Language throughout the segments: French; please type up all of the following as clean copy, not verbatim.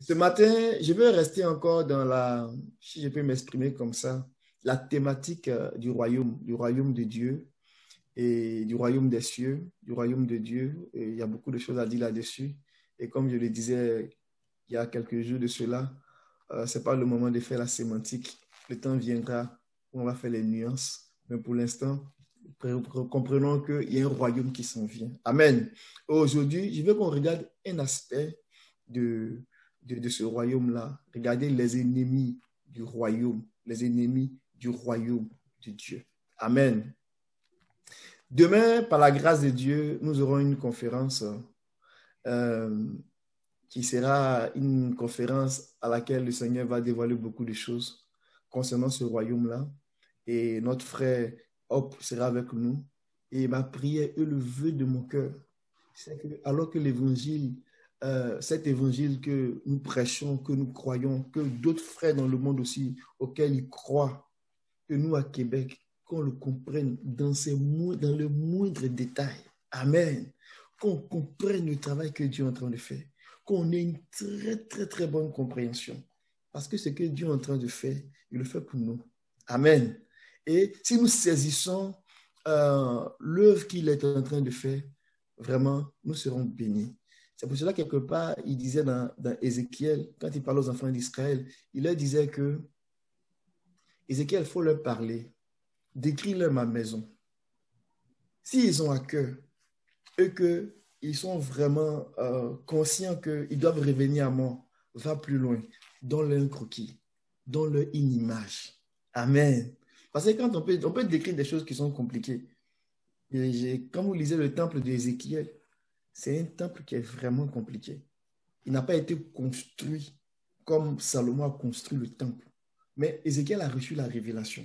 Ce matin, je vais rester encore dans si je peux m'exprimer comme ça, la thématique du royaume de Dieu et du royaume des cieux, du royaume de Dieu. Et il y a beaucoup de choses à dire là-dessus. Et comme je le disais il y a quelques jours de cela, ce n'est pas le moment de faire la sémantique. Le temps viendra où on va faire les nuances. Mais pour l'instant, comprenons qu'il y a un royaume qui s'en vient. Amen. Aujourd'hui, je veux qu'on regarde un aspect de, de ce royaume-là. Regardez les ennemis du royaume, les ennemis du royaume de Dieu. Amen. Demain, par la grâce de Dieu, nous aurons une conférence euh, qui sera une conférence à laquelle le Seigneur va dévoiler beaucoup de choses concernant ce royaume-là. Et notre frère Hop sera avec nous. Et ma prière et le vœu de mon cœur, c'est que alors que l'évangile, cet évangile que nous prêchons, que nous croyons, que d'autres frères dans le monde aussi auxquels ils croient, que nous à Québec, qu'on le comprenne dans le moindre détail. Amen. Qu'on comprenne le travail que Dieu est en train de faire. Qu'on ait une très, très, très bonne compréhension. Parce que ce que Dieu est en train de faire, il le fait pour nous. Amen. Et si nous saisissons l'œuvre qu'il est en train de faire, vraiment, nous serons bénis. C'est pour cela, quelque part, il disait dans Ézéchiel, quand il parlait aux enfants d'Israël, il leur disait que Ézéchiel, il faut leur parler, décris-leur ma maison. S'ils ont à cœur et qu'ils sont vraiment conscients qu'ils doivent revenir à moi, va plus loin, donne-leur un croquis, donne-leur une image. Amen. Parce que quand on peut décrire des choses qui sont compliquées, quand vous lisez le temple d'Ézéchiel, c'est un temple qui est vraiment compliqué. Il n'a pas été construit comme Salomon a construit le temple. Mais Ézéchiel a reçu la révélation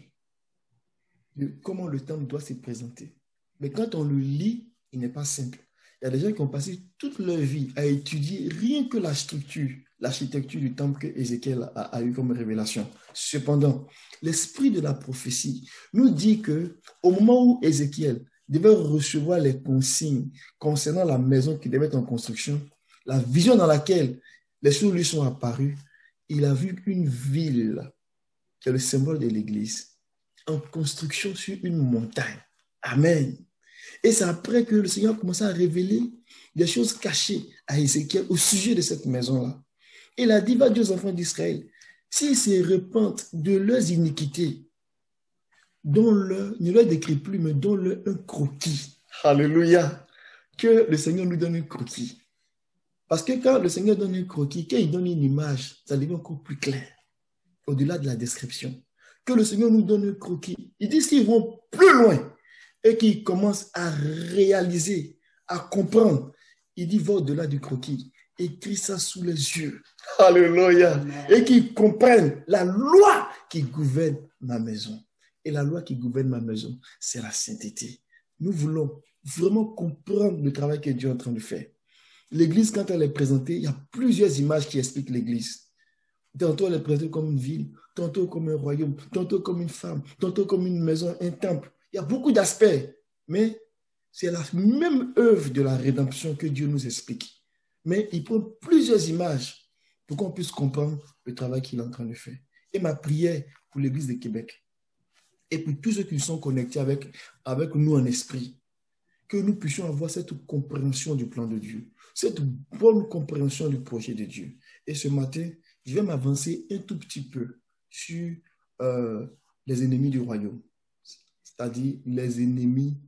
de comment le temple doit se présenter. Mais quand on le lit, il n'est pas simple. Il y a des gens qui ont passé toute leur vie à étudier rien que la structure, l'architecture du temple que Ézéchiel a eu comme révélation. Cependant, l'esprit de la prophétie nous dit que au moment où Ézéchiel devait recevoir les consignes concernant la maison qui devait être en construction, la vision dans laquelle les choses lui sont apparues, il a vu une ville qui est le symbole de l'Église en construction sur une montagne. Amen. Et c'est après que le Seigneur a commencé à révéler des choses cachées à Ézéchiel au sujet de cette maison-là. Il a dit, va dire aux enfants d'Israël, s'ils se repentent de leurs iniquités, ne leur décrit plus, mais donne-leur un croquis. Alléluia. Que le Seigneur nous donne un croquis. Parce que quand le Seigneur donne un croquis, quand il donne une image, ça devient encore plus clair, au-delà de la description. Que le Seigneur nous donne un croquis. Il dit qu'ils vont plus loin et qu'ils commencent à réaliser, à comprendre. Il dit, va au-delà du croquis. Écris ça sous les yeux. Alléluia. Amen. Et qu'ils comprennent la loi qui gouverne ma maison. Et la loi qui gouverne ma maison, c'est la sainteté. Nous voulons vraiment comprendre le travail que Dieu est en train de faire. L'Église, quand elle est présentée, il y a plusieurs images qui expliquent l'Église. Tantôt, elle est présentée comme une ville, tantôt comme un royaume, tantôt comme une femme, tantôt comme une maison, un temple. Il y a beaucoup d'aspects, mais c'est la même œuvre de la rédemption que Dieu nous explique. Mais il prend plusieurs images pour qu'on puisse comprendre le travail qu'il est en train de faire. Et ma prière pour l'Église de Québec et pour tous ceux qui sont connectés avec nous en esprit, que nous puissions avoir cette compréhension du plan de Dieu, cette bonne compréhension du projet de Dieu. Et ce matin, je vais m'avancer un tout petit peu sur les ennemis du royaume, c'est-à-dire les ennemis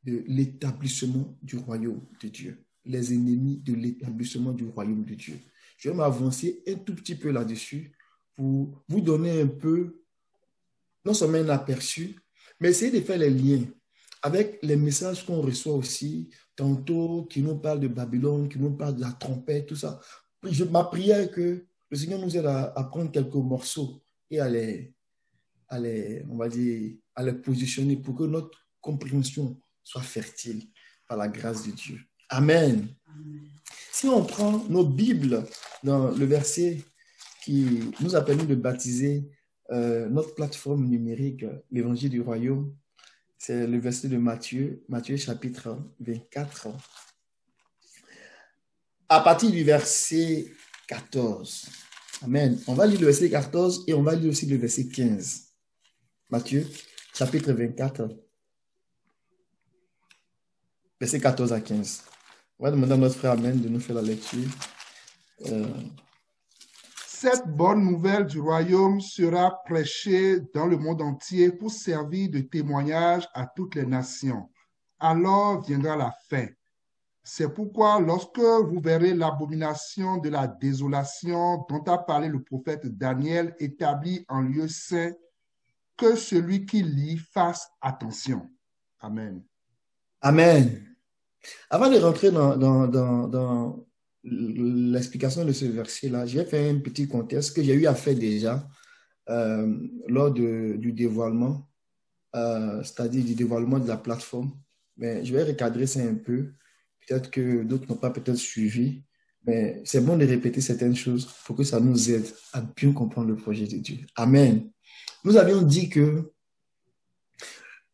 de l'établissement du royaume de Dieu, les ennemis de l'établissement du royaume de Dieu. Je vais m'avancer un tout petit peu là-dessus pour vous donner un peu, non seulement un aperçu, mais essayer de faire les liens avec les messages qu'on reçoit aussi, tantôt qui nous parlent de Babylone, qui nous parlent de la trompette, tout ça. Ma prière est que le Seigneur nous aide à prendre quelques morceaux et on va dire, à les positionner pour que notre compréhension soit fertile par la grâce de Dieu. Amen. Amen. Si on prend nos Bibles dans le verset qui nous a permis de baptiser notre plateforme numérique, l'Évangile du Royaume, c'est le verset de Matthieu chapitre 24. À partir du verset 14. Amen. On va lire le verset 14 et on va lire aussi le verset 15. Matthieu, chapitre 24, verset 14 à 15. On va demander à notre frère Amen de nous faire la lecture. Cette bonne nouvelle du royaume sera prêchée dans le monde entier pour servir de témoignage à toutes les nations. Alors viendra la fin. C'est pourquoi lorsque vous verrez l'abomination de la désolation dont a parlé le prophète Daniel établie en lieu saint, que celui qui lit fasse attention. Amen. Amen. Avant de rentrer dans l'explication de ce verset-là, je vais faire un petit contexte que j'ai eu à faire déjà lors du dévoilement, c'est-à-dire du dévoilement de la plateforme. Mais je vais recadrer ça un peu. Peut-être que d'autres n'ont pas peut-être suivi, mais c'est bon de répéter certaines choses pour que ça nous aide à bien comprendre le projet de Dieu. Amen. Nous avions dit que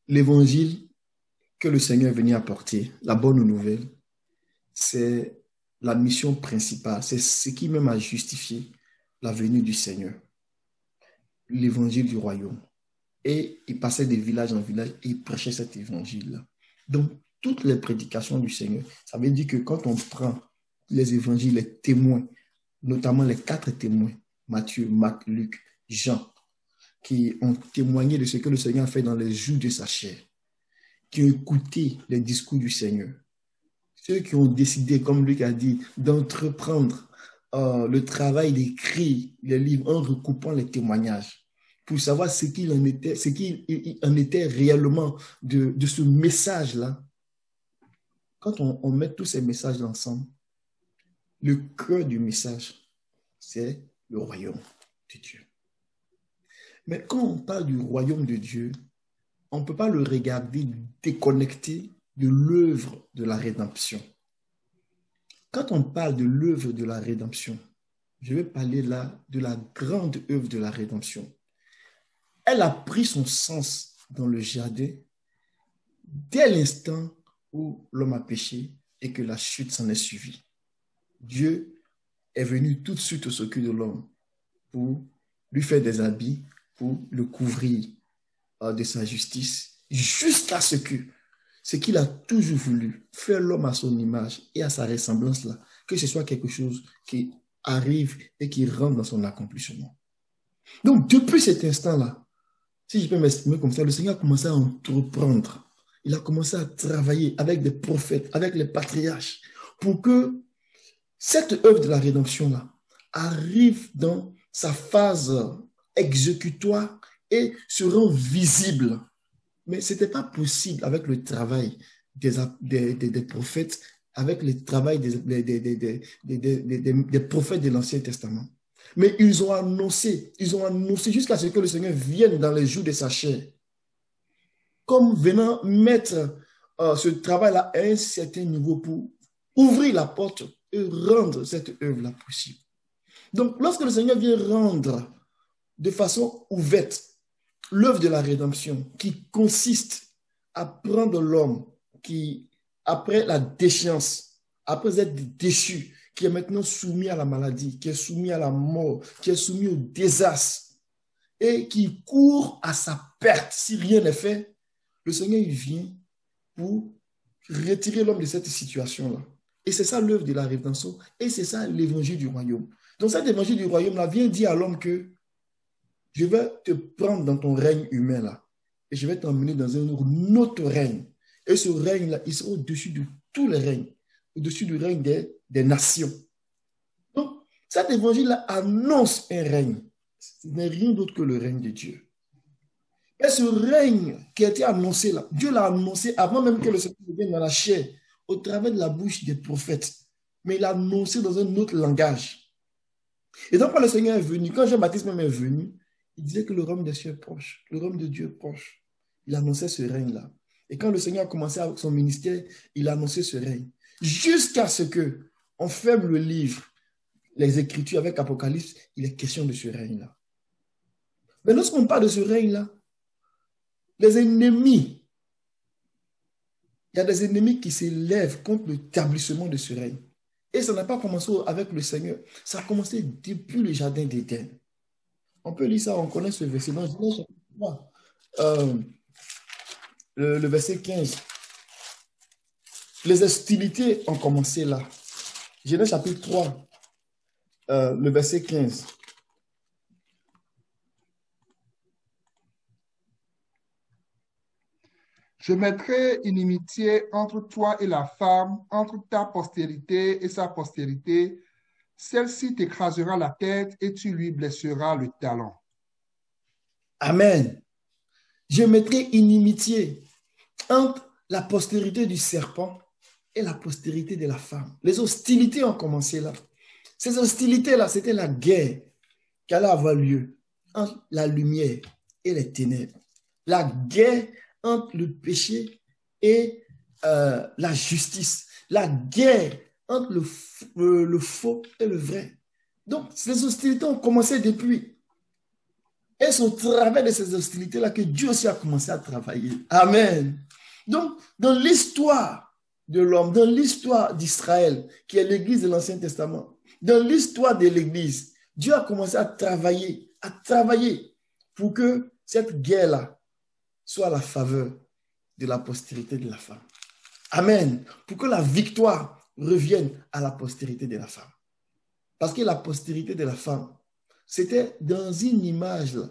l'évangile que le Seigneur est venu apporter, la bonne nouvelle, c'est la mission principale, c'est ce qui même a justifié la venue du Seigneur, l'évangile du royaume. Et il passait de village en village et il prêchait cet évangile-là. Donc, toutes les prédications du Seigneur, ça veut dire que quand on prend les évangiles, les témoins, notamment les 4 témoins, Matthieu, Marc, Luc, Jean, qui ont témoigné de ce que le Seigneur a fait dans les jours de sa chair, qui ont écouté les discours du Seigneur, ceux qui ont décidé, comme Luc a dit, d'entreprendre le travail d'écrire les livres en recoupant les témoignages pour savoir ce qu'il en était réellement de ce message-là. Quand on met tous ces messages ensemble, le cœur du message, c'est le royaume de Dieu. Mais quand on parle du royaume de Dieu, on ne peut pas le regarder déconnecté de l'œuvre de la rédemption. Quand on parle de l'œuvre de la rédemption, je vais parler là de la grande œuvre de la rédemption. Elle a pris son sens dans le jardin dès l'instant où l'homme a péché et que la chute s'en est suivie. Dieu est venu tout de suite au secours de l'homme pour lui faire des habits, pour le couvrir de sa justice, jusqu'à ce qu'il a toujours voulu, faire l'homme à son image et à sa ressemblance là, que ce soit quelque chose qui arrive et qui rentre dans son accomplissement. Donc, depuis cet instant-là, si je peux m'exprimer comme ça, le Seigneur a commencé à entreprendre. Il a commencé à travailler avec des prophètes, avec les patriarches, pour que cette œuvre de la rédemption-là arrive dans sa phase exécutoire et se rend visible. Mais ce n'était pas possible avec le travail des prophètes, avec le travail des prophètes de l'Ancien Testament. Mais ils ont annoncé jusqu'à ce que le Seigneur vienne dans les jours de sa chair, comme venant mettre ce travail-là à un certain niveau pour ouvrir la porte et rendre cette œuvre-là possible. Donc, lorsque le Seigneur vient rendre de façon ouverte l'œuvre de la rédemption, qui consiste à prendre l'homme qui, après la déchéance, après être déchu, qui est maintenant soumis à la maladie, qui est soumis à la mort, qui est soumis au désastre et qui court à sa perte si rien n'est fait, le Seigneur il vient pour retirer l'homme de cette situation-là. Et c'est ça l'œuvre de la rédemption et c'est ça l'évangile du royaume. Donc cet évangile du royaume-là vient dire à l'homme que je vais te prendre dans ton règne humain là et je vais t'emmener dans un autre règne. Et ce règne-là, il sera au-dessus de tous les règnes, au-dessus du règne des nations. Donc, cet évangile-là annonce un règne. Ce n'est rien d'autre que le règne de Dieu. Et ce règne qui a été annoncé là, Dieu l'a annoncé avant même que le Seigneur vienne dans la chair, au travers de la bouche des prophètes. Mais il l'a annoncé dans un autre langage. Et donc, quand le Seigneur est venu, quand Jean-Baptiste même est venu, il disait que le royaume des cieux est proche, le royaume de Dieu est proche. Il annonçait ce règne-là. Et quand le Seigneur a commencé avec son ministère, il a annoncé ce règne. Jusqu'à ce qu'on ferme le livre, les Écritures avec Apocalypse, il est question de ce règne-là. Mais lorsqu'on parle de ce règne-là, les ennemis, il y a des ennemis qui s'élèvent contre l'établissement de ce règne. Et ça n'a pas commencé avec le Seigneur. Ça a commencé depuis le jardin d'Éden. On peut lire ça, on connaît ce verset. Dans Genèse chapitre 3, le verset 15. Les hostilités ont commencé là. Genèse chapitre 3, le verset 15. Je mettrai inimitié entre toi et la femme, entre ta postérité et sa postérité. Celle-ci t'écrasera la tête et tu lui blesseras le talon. Amen. Je mettrai inimitié entre la postérité du serpent et la postérité de la femme. Les hostilités ont commencé là. Ces hostilités-là, c'était la guerre qui allait avoir lieu entre la lumière et les ténèbres. La guerre entre le péché et la justice. La guerre entre le faux et le vrai. Donc, ces hostilités ont commencé depuis. Et c'est au travers de ces hostilités-là que Dieu aussi a commencé à travailler. Amen. Donc, dans l'histoire de l'homme, dans l'histoire d'Israël, qui est l'Église de l'Ancien Testament, dans l'histoire de l'Église, Dieu a commencé à travailler pour que cette guerre-là soit à la faveur de la postérité de la femme. Amen. Pour que la victoire revienne à la postérité de la femme. Parce que la postérité de la femme, c'était dans une image, là,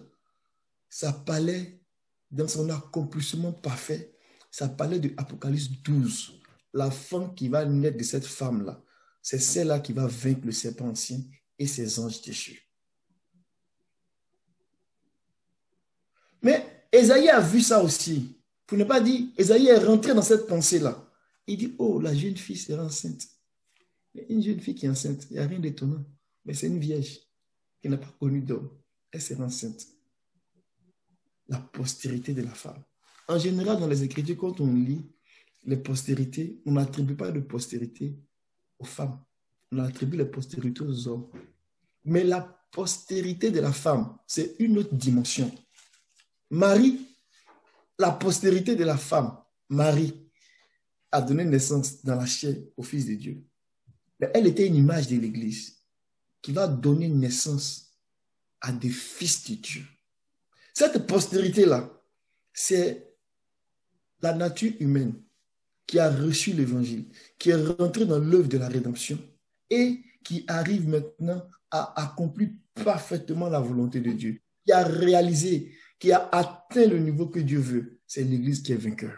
ça parlait dans son accomplissement parfait, ça parlait de Apocalypse 12. La femme qui va naître de cette femme-là, c'est celle-là qui va vaincre le serpent ancien et ses anges déchus. Mais Ésaïe a vu ça aussi. Pour ne pas dire, Ésaïe est rentré dans cette pensée-là. Il dit, oh, la jeune fille sera enceinte. Mais une jeune fille qui est enceinte, il n'y a rien d'étonnant. Mais c'est une vierge qui n'a pas connu d'homme. Elle sera enceinte. La postérité de la femme. En général, dans les Écritures, quand on lit les postérités, on n'attribue pas de postérité aux femmes. On attribue les postérités aux hommes. Mais la postérité de la femme, c'est une autre dimension. Marie, la postérité de la femme, Marie, a donné naissance dans la chair au Fils de Dieu. Mais elle était une image de l'Église qui va donner naissance à des fils de Dieu. Cette postérité-là, c'est la nature humaine qui a reçu l'Évangile, qui est rentrée dans l'œuvre de la rédemption et qui arrive maintenant à accomplir parfaitement la volonté de Dieu, qui a réalisé, qui a atteint le niveau que Dieu veut. C'est l'Église qui est vainqueur.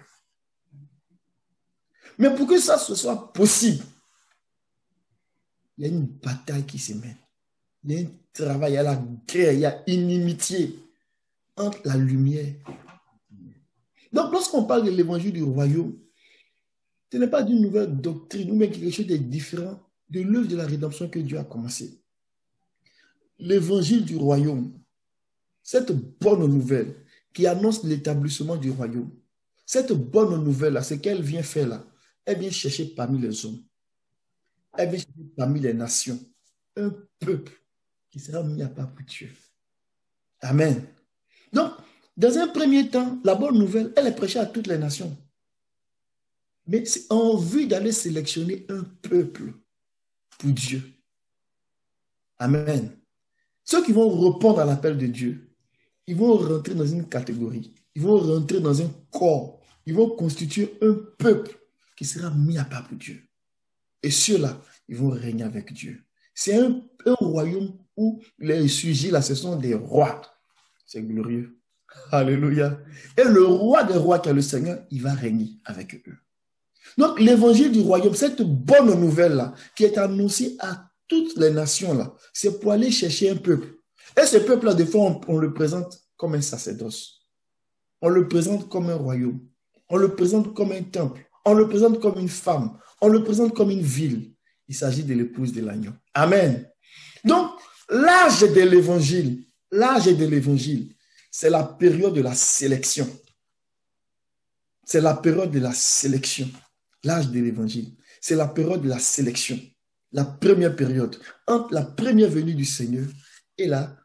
Mais pour que ça soit possible, il y a une bataille qui se mène. Il y a un travail, il y a la guerre, il y a inimitié entre la lumière. Donc, lorsqu'on parle de l'évangile du royaume, ce n'est pas d'une nouvelle doctrine, ou bien quelque chose de différent de l'œuvre de la rédemption que Dieu a commencé. L'évangile du royaume, cette bonne nouvelle qui annonce l'établissement du royaume, cette bonne nouvelle-là, ce qu'elle vient faire là, elle vient chercher parmi les hommes, elle vient chercher parmi les nations, un peuple qui sera mis à part pour Dieu. Amen. Donc, dans un premier temps, la bonne nouvelle, elle est prêchée à toutes les nations. Mais c'est en vue d'aller sélectionner un peuple pour Dieu. Amen. Ceux qui vont répondre à l'appel de Dieu, ils vont rentrer dans une catégorie, ils vont rentrer dans un corps, ils vont constituer un peuple qui sera mis à part pour Dieu. Et ceux-là, ils vont régner avec Dieu. C'est un royaume où les sujets, là, ce sont des rois. C'est glorieux. Alléluia. Et le roi des rois, qui est le Seigneur, il va régner avec eux. Donc, l'évangile du royaume, cette bonne nouvelle-là, qui est annoncée à toutes les nations-là, c'est pour aller chercher un peuple. Et ce peuple-là, des fois, on le présente comme un sacerdoce. On le présente comme un royaume. On le présente comme un temple. On le présente comme une femme. On le présente comme une ville. Il s'agit de l'épouse de l'agneau. Amen. Donc, l'âge de l'évangile, c'est la période de la sélection. C'est la période de la sélection. L'âge de l'évangile, c'est la période de la sélection. La première période, entre la première venue du Seigneur et la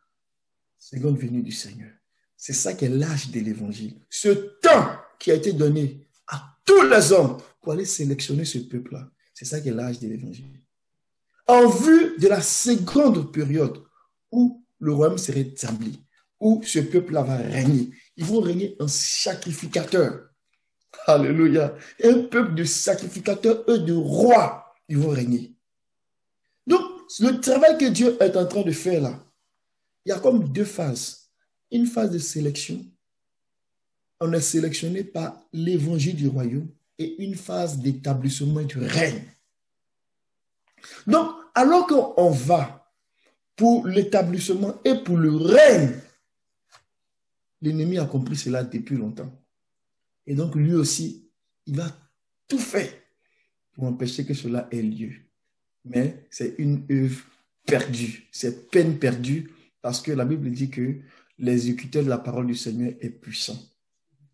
seconde venue du Seigneur. C'est ça qui est l'âge de l'évangile. Ce temps qui a été donné à tous les hommes pour aller sélectionner ce peuple-là. C'est ça qui est l'âge de l'évangile. en vue de la seconde période où le royaume serait établi, où ce peuple-là va régner. Ils vont régner en sacrificateurs. Alléluia. Un peuple de sacrificateurs, eux de rois, ils vont régner. Donc, le travail que Dieu est en train de faire là, il y a comme deux phases. Une phase de sélection. On est sélectionné par l'évangile du royaume et une phase d'établissement du règne. Donc, alors qu'on va pour l'établissement et pour le règne, l'ennemi a compris cela depuis longtemps. Et donc, lui aussi, il va tout faire pour empêcher que cela ait lieu. Mais c'est une œuvre perdue, c'est peine perdue, parce que la Bible dit que l'exécuteur de la parole du Seigneur est puissant.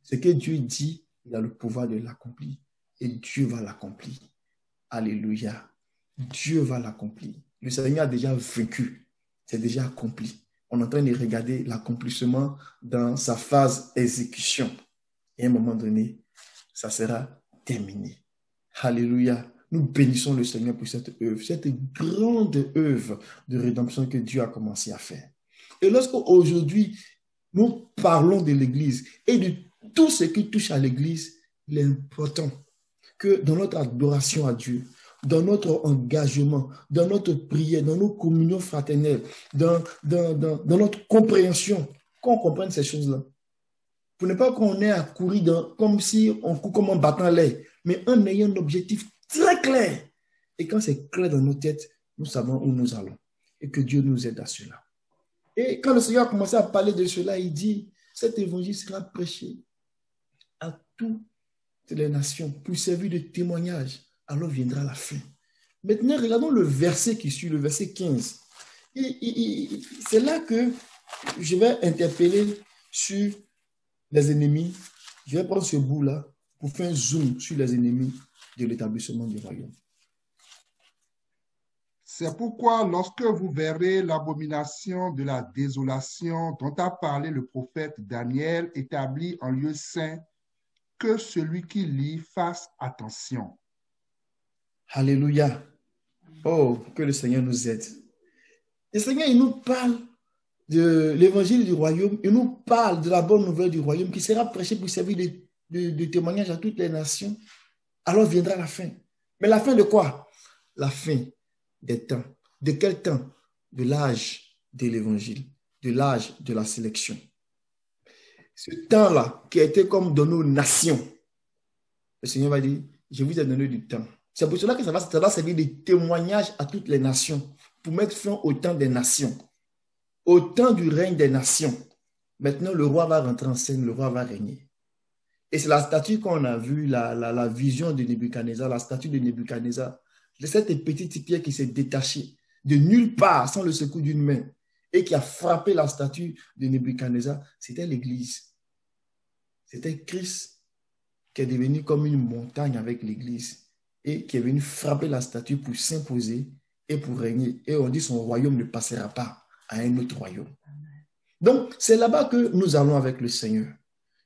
Ce que Dieu dit, il a le pouvoir de l'accomplir. Et Dieu va l'accomplir. Alléluia. Dieu va l'accomplir. Le Seigneur a déjà vaincu. C'est déjà accompli. On est en train de regarder l'accomplissement dans sa phase exécution. Et à un moment donné, ça sera terminé. Alléluia. Nous bénissons le Seigneur pour cette grande œuvre de rédemption que Dieu a commencé à faire. Et lorsqu'aujourd'hui, nous parlons de l'Église et de tout ce qui touche à l'Église, il est important que dans notre adoration à Dieu, dans notre engagement, dans notre prière, dans nos communions fraternelles, dans notre compréhension, qu'on comprenne ces choses-là. Pour ne pas qu'on ait à courir comme si on court comme en battant l'air, mais en ayant un objectif très clair. Et quand c'est clair dans nos têtes, nous savons où nous allons. Et que Dieu nous aide à cela. Et quand le Seigneur a commencé à parler de cela, il dit, cet évangile sera prêché à toutes les nations pour servir de témoignage. Alors viendra la fin. Maintenant, regardons le verset qui suit, le verset 15. C'est là que je vais interpeller sur les ennemis. Je vais prendre ce bout-là pour faire un zoom sur les ennemis de l'établissement du royaume. C'est pourquoi lorsque vous verrez l'abomination de la désolation dont a parlé le prophète Daniel établie en lieu saint, que celui qui lit fasse attention. Alléluia. Oh, que le Seigneur nous aide. Le Seigneur, il nous parle de l'évangile du royaume, il nous parle de la bonne nouvelle du royaume qui sera prêchée pour servir de témoignage à toutes les nations. Alors viendra la fin. Mais la fin de quoi? La fin des temps. De quel temps? De l'âge de l'évangile, de l'âge de la sélection. Ce temps-là qui a été comme donné aux nations, le Seigneur va dire, je vous ai donné du temps. C'est pour cela que ça va servir de témoignage à toutes les nations, pour mettre fin au temps des nations, au temps du règne des nations. Maintenant, le roi va rentrer en scène, le roi va régner. Et c'est la statue qu'on a vue, la vision de Nebuchadnezzar, la statue de Nebuchadnezzar, de cette petite pierre qui s'est détachée de nulle part sans le secours d'une main et qui a frappé la statue de Nebuchadnezzar, c'était l'Église. C'était Christ qui est devenu comme une montagne avec l'Église et qui est venu frapper la statue pour s'imposer et pour régner. Et on dit son royaume ne passera pas à un autre royaume. Donc, c'est là-bas que nous allons avec le Seigneur.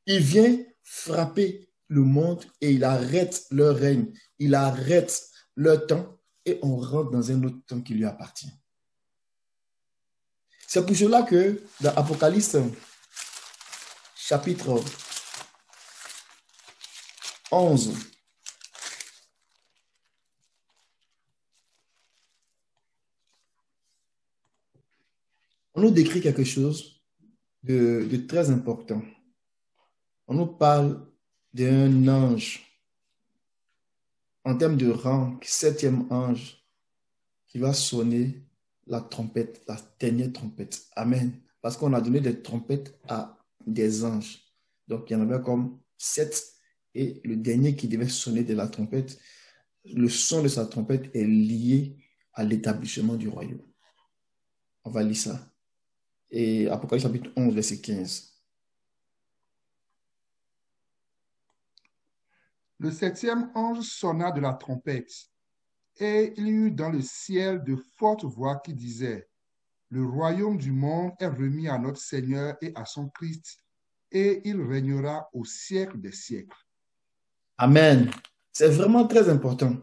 Il vient frapper le monde et il arrête leur règne, il arrête leur temps et on rentre dans un autre temps qui lui appartient. C'est pour cela que dans Apocalypse chapitre 11, on nous décrit quelque chose de très important. On nous parle d'un ange, en termes de rang, 7e ange, qui va sonner la trompette, la dernière trompette. Amen. Parce qu'on a donné des trompettes à des anges. Donc, il y en avait comme 7. Et le dernier qui devait sonner de la trompette, le son de sa trompette est lié à l'établissement du royaume. On va lire ça. Et Apocalypse chapitre 11, verset 15. Le 7e ange sonna de la trompette, et il y eut dans le ciel de fortes voix qui disaient, « Le royaume du monde est remis à notre Seigneur et à son Christ, et il régnera au siècle des siècles. » Amen. C'est vraiment très important.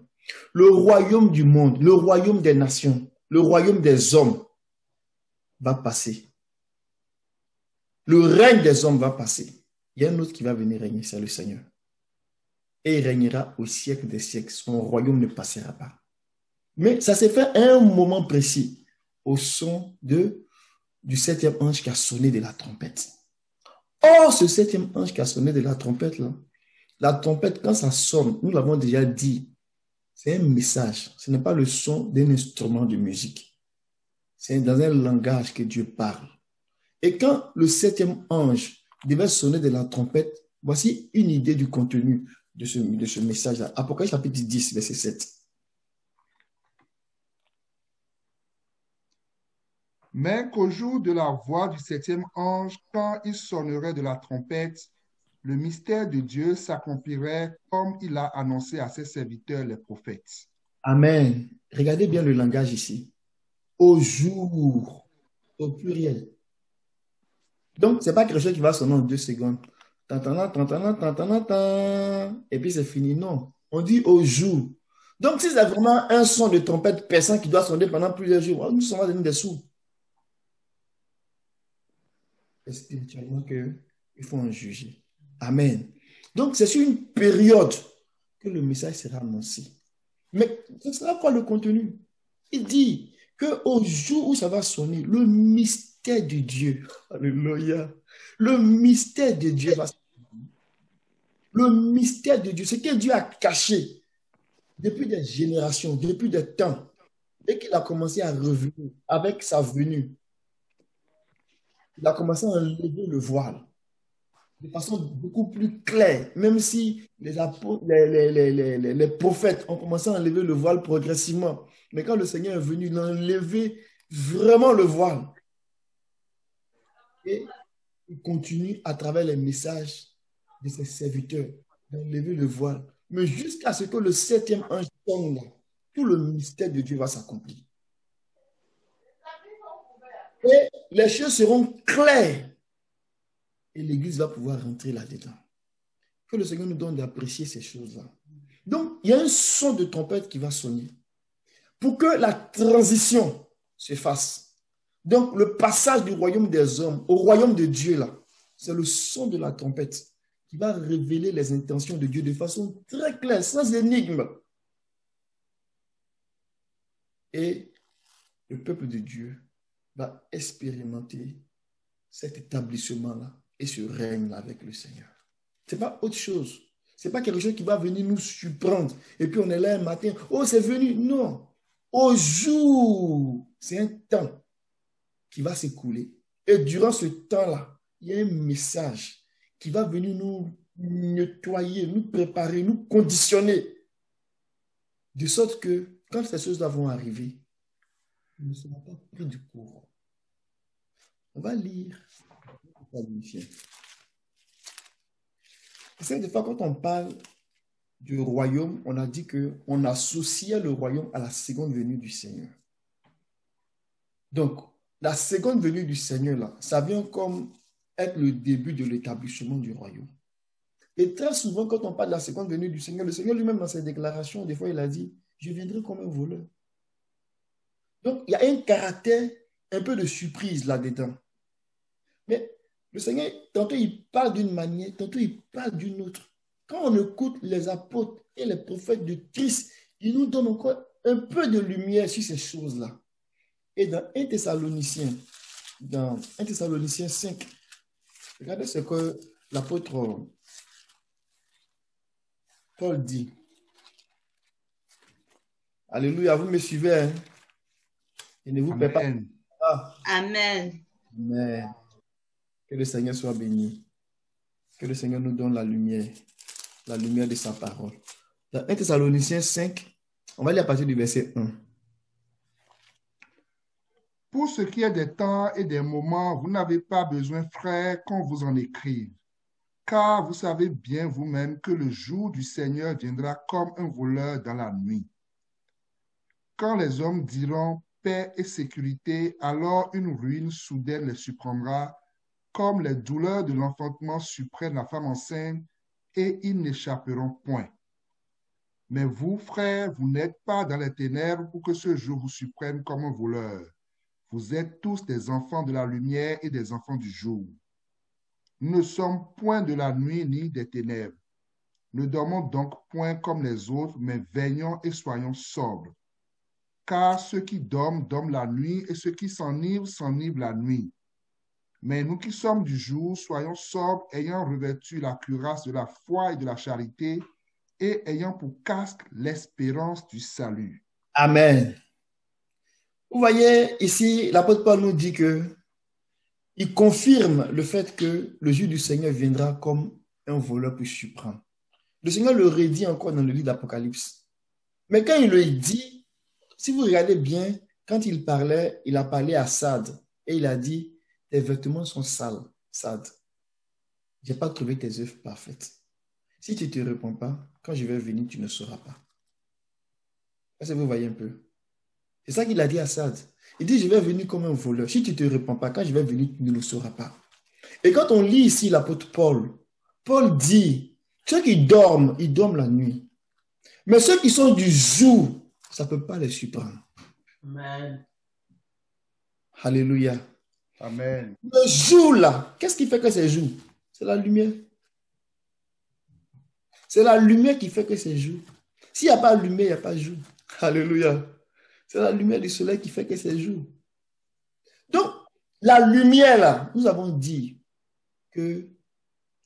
Le royaume du monde, le royaume des nations, le royaume des hommes va passer. Le règne des hommes va passer. Il y a un autre qui va venir régner, c'est le Seigneur. Et il régnera au siècle des siècles. Son royaume ne passera pas. Mais ça s'est fait à un moment précis, au son du septième ange qui a sonné de la trompette. Or, ce septième ange qui a sonné de la trompette, là, la trompette, quand ça sonne, nous l'avons déjà dit, c'est un message. Ce n'est pas le son d'un instrument de musique. C'est dans un langage que Dieu parle. Et quand le septième ange devait sonner de la trompette, voici une idée du contenu de ce message-là. Apocalypse chapitre 10, verset 7. Mais qu'au jour de la voix du septième ange, quand il sonnerait de la trompette, le mystère de Dieu s'accomplirait comme il a annoncé à ses serviteurs les prophètes. Amen. Regardez bien le langage ici. Au jour, au pluriel. Donc, ce n'est pas quelque chose qui va sonner en 2 secondes. Tantana, tantana, tantana, tan. Et puis c'est fini. Non. On dit au jour. Donc, si c'est vraiment un son de trompette perçant qui doit sonner pendant plusieurs jours, nous sommes donner des sous. C'est spirituellement qu'il faut en juger. Amen. Donc, c'est sur une période que le message sera annoncé. Mais ce sera quoi le contenu? Il dit qu'au jour où ça va sonner, le mystère de Dieu, alléluia, le mystère de Dieu va sonner. Le mystère de Dieu, ce que Dieu a caché depuis des générations, depuis des temps, et qu'il a commencé à revenir avec sa venue. Il a commencé à enlever le voile de façon beaucoup plus claire, même si les prophètes ont commencé à enlever le voile progressivement. Mais quand le Seigneur est venu, il a enlevé vraiment le voile. Et il continue à travers les messages de ses serviteurs d'enlever le voile. Mais jusqu'à ce que le septième ange tombe, tout le mystère de Dieu va s'accomplir. Et les choses seront claires. Et l'Église va pouvoir rentrer là-dedans. Que le Seigneur nous donne d'apprécier ces choses-là. Donc, il y a un son de trompette qui va sonner pour que la transition se fasse. Donc, le passage du royaume des hommes au royaume de Dieu, là, c'est le son de la trompette qui va révéler les intentions de Dieu de façon très claire, sans énigme. Et le peuple de Dieu va expérimenter cet établissement-là et ce règne avec le Seigneur. Ce n'est pas autre chose. Ce n'est pas quelque chose qui va venir nous surprendre. Et puis on est là un matin, oh c'est venu. Non. Au jour, c'est un temps qui va s'écouler. Et durant ce temps-là, il y a un message qui va venir nous nettoyer, nous préparer, nous conditionner. De sorte que quand ces choses-là vont arriver, nous ne serons pas pris du courant. On va lire. C'est des fois quand on parle du royaume, on a dit qu'on associait le royaume à la seconde venue du Seigneur. Donc, la seconde venue du Seigneur, là, ça vient comme être le début de l'établissement du royaume. Et très souvent, quand on parle de la seconde venue du Seigneur, le Seigneur lui-même, dans ses déclarations, des fois, il a dit, je viendrai comme un voleur. Donc, il y a un caractère un peu de surprise là-dedans. Mais le Seigneur, tantôt il parle d'une manière, tantôt il parle d'une autre. Quand on écoute les apôtres et les prophètes de Christ, ils nous donnent encore un peu de lumière sur ces choses-là. Et dans 1 Thessaloniciens 5, regardez ce que l'apôtre Paul dit. Alléluia, vous me suivez, hein? Et ne vous perdez pas. Ah. Amen. Amen. Que le Seigneur soit béni. Que le Seigneur nous donne la lumière de sa parole. Dans 1 Thessaloniciens 5, on va lire à partir du verset 1. Pour ce qui est des temps et des moments, vous n'avez pas besoin, frères, qu'on vous en écrive. Car vous savez bien vous-même que le jour du Seigneur viendra comme un voleur dans la nuit. Quand les hommes diront paix et sécurité, alors une ruine soudaine les surprendra, comme les douleurs de l'enfantement surprennent la femme enceinte, et ils n'échapperont point. Mais vous, frères, vous n'êtes pas dans les ténèbres pour que ce jour vous surprenne comme un voleur. Vous êtes tous des enfants de la lumière et des enfants du jour. Nous ne sommes point de la nuit ni des ténèbres. Ne dormons donc point comme les autres, mais veillons et soyons sobres. Car ceux qui dorment, dorment la nuit, et ceux qui s'enivrent, s'enivrent la nuit. Mais nous qui sommes du jour, soyons sobres, ayant revêtu la cuirasse de la foi et de la charité, et ayant pour casque l'espérance du salut. Amen. Vous voyez, ici, l'apôtre Paul nous dit que il confirme le fait que le jour du Seigneur viendra comme un voleur pour surprendre. Le Seigneur le redit encore dans le livre d'Apocalypse. Mais quand il le dit, si vous regardez bien, quand il parlait, il a parlé à Sade et il a dit, tes vêtements sont sales, Sade. Je n'ai pas trouvé tes œuvres parfaites. Si tu ne te réponds pas, quand je vais venir, tu ne sauras pas. Est-ce que vous voyez un peu? C'est ça qu'il a dit à Sade. Il dit, je vais venir comme un voleur. Si tu ne te réponds pas, quand je vais venir, tu ne le sauras pas. Et quand on lit ici l'apôtre Paul, Paul dit, ceux qui dorment, ils dorment la nuit. Mais ceux qui sont du jour, ça ne peut pas les surprendre. Amen. Alléluia. Amen. Le jour là, qu'est-ce qui fait que c'est jour? C'est la lumière. C'est la lumière qui fait que c'est jour. S'il n'y a pas de lumière, il n'y a pas de jour. Alléluia. C'est la lumière du soleil qui fait que c'est jour. Donc, la lumière là, nous avons dit que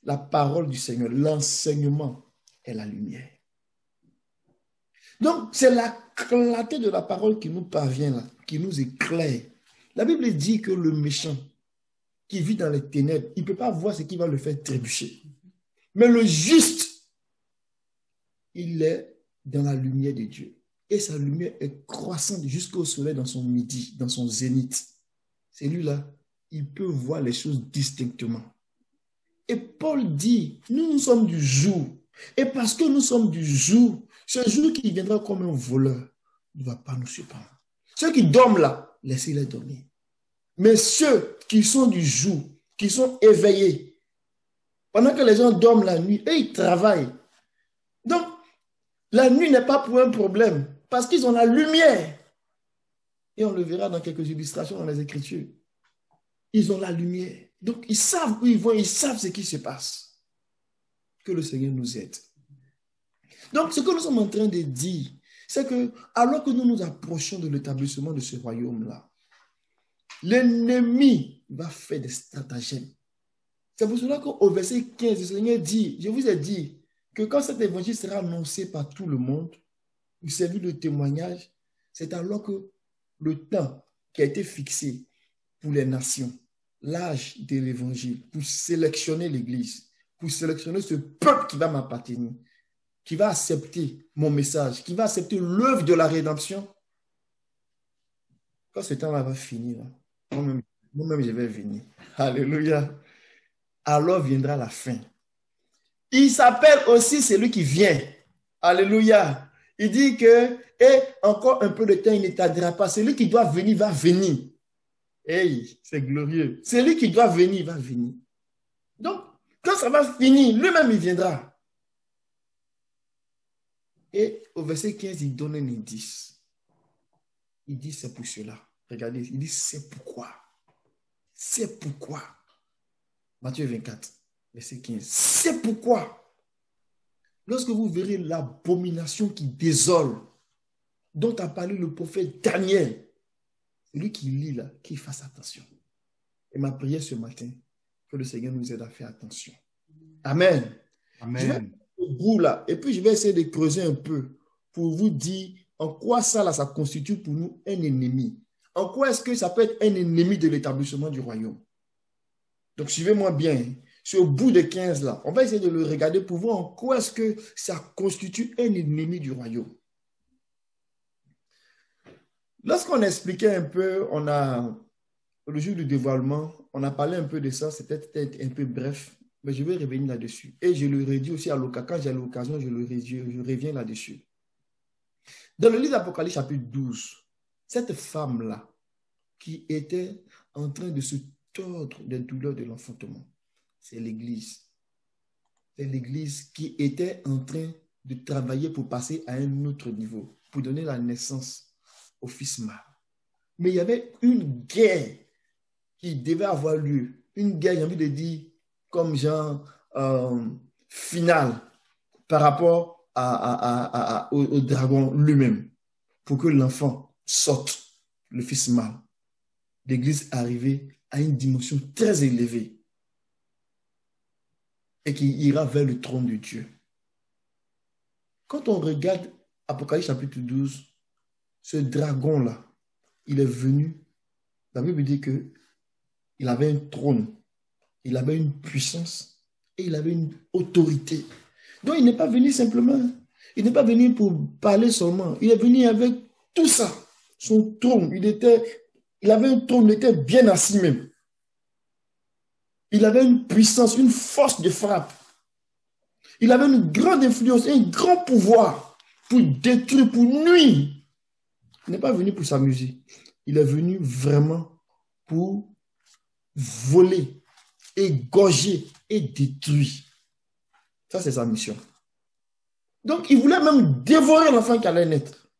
la parole du Seigneur, l'enseignement est la lumière. Donc, c'est la clarté de la parole qui nous parvient là, qui nous éclaire. La Bible dit que le méchant qui vit dans les ténèbres, il ne peut pas voir ce qui va le faire trébucher. Mais le juste, il est dans la lumière de Dieu. Et sa lumière est croissante jusqu'au soleil dans son midi, dans son zénith. Celui-là, il peut voir les choses distinctement. Et Paul dit, nous sommes du jour. Et parce que nous sommes du jour, ce jour qui viendra comme un voleur ne va pas nous surprendre. Ceux qui dorment là, laissez-les dormir. Mais ceux qui sont du jour, qui sont éveillés, pendant que les gens dorment la nuit, eux, ils travaillent. Donc, la nuit n'est pas pour un problème, parce qu'ils ont la lumière. Et on le verra dans quelques illustrations dans les Écritures. Ils ont la lumière. Donc, ils savent où ils vont, ils savent ce qui se passe. Que le Seigneur nous aide. Donc, ce que nous sommes en train de dire, c'est que, alors que nous nous approchons de l'établissement de ce royaume-là, l'ennemi va faire des stratagèmes. C'est pour cela qu'au verset 15, le Seigneur dit, je vous ai dit, que quand cet évangile sera annoncé par tout le monde, pour servir de témoignage, c'est alors que le temps qui a été fixé pour les nations, l'âge de l'évangile, pour sélectionner l'Église, pour sélectionner ce peuple qui va m'appartenir, qui va accepter mon message, qui va accepter l'œuvre de la rédemption. Quand ce temps-là va finir, moi-même, je vais venir. Alléluia. Alors viendra la fin. Il s'appelle aussi celui qui vient. Alléluia. Il dit que, et encore un peu de temps, il ne tardera pas. Celui qui doit venir va venir. Hey, c'est glorieux. Celui qui doit venir va venir. Donc, quand ça va finir, lui-même, il viendra. Et au verset 15, il donne un indice. Il dit, c'est pour cela. Regardez, il dit, c'est pourquoi. C'est pourquoi. Matthieu 24, verset 15. C'est pourquoi. Lorsque vous verrez l'abomination qui désole, dont a parlé le prophète Daniel, c'est lui qui lit là, qu'il fasse attention. Et ma prière ce matin, que le Seigneur nous aide à faire attention. Amen. Amen. Je vais au bout là, et puis je vais essayer de creuser un peu pour vous dire en quoi ça là, ça constitue pour nous un ennemi. En quoi est-ce que ça peut être un ennemi de l'établissement du royaume? Donc suivez-moi bien. C'est au bout de 15 là. On va essayer de le regarder pour voir en quoi est-ce que ça constitue un ennemi du royaume. Lorsqu'on expliquait un peu, on a le jour du dévoilement, on a parlé un peu de ça, c'était peut-être un peu bref, mais je vais revenir là-dessus. Et je le redis aussi à l'occasion, quand j'ai l'occasion, je reviens là-dessus. Dans le livre d'Apocalypse chapitre 12, cette femme-là, qui était en train de se tordre des douleurs de l'enfantement, c'est l'Église. C'est l'Église qui était en train de travailler pour passer à un autre niveau, pour donner la naissance au fils mâle. Mais il y avait une guerre qui devait avoir lieu. Une guerre, j'ai envie de dire, comme genre finale par rapport au dragon lui-même, pour que l'enfant sorte, le fils mâle. L'Église arrivée à une dimension très élevée et qui ira vers le trône de Dieu. Quand on regarde Apocalypse chapitre 12, ce dragon-là, il est venu, la Bible dit qu'il avait un trône, il avait une puissance et il avait une autorité. Donc il n'est pas venu simplement, il n'est pas venu pour parler seulement, il est venu avec tout ça, son trône, il avait un trône, il était bien assis même. Il avait une puissance, une force de frappe. Il avait une grande influence, un grand pouvoir pour détruire, pour nuire. Il n'est pas venu pour s'amuser. Il est venu vraiment pour voler, égorger et détruire. Ça, c'est sa mission. Donc, il voulait même dévorer l'enfant qui allait naître.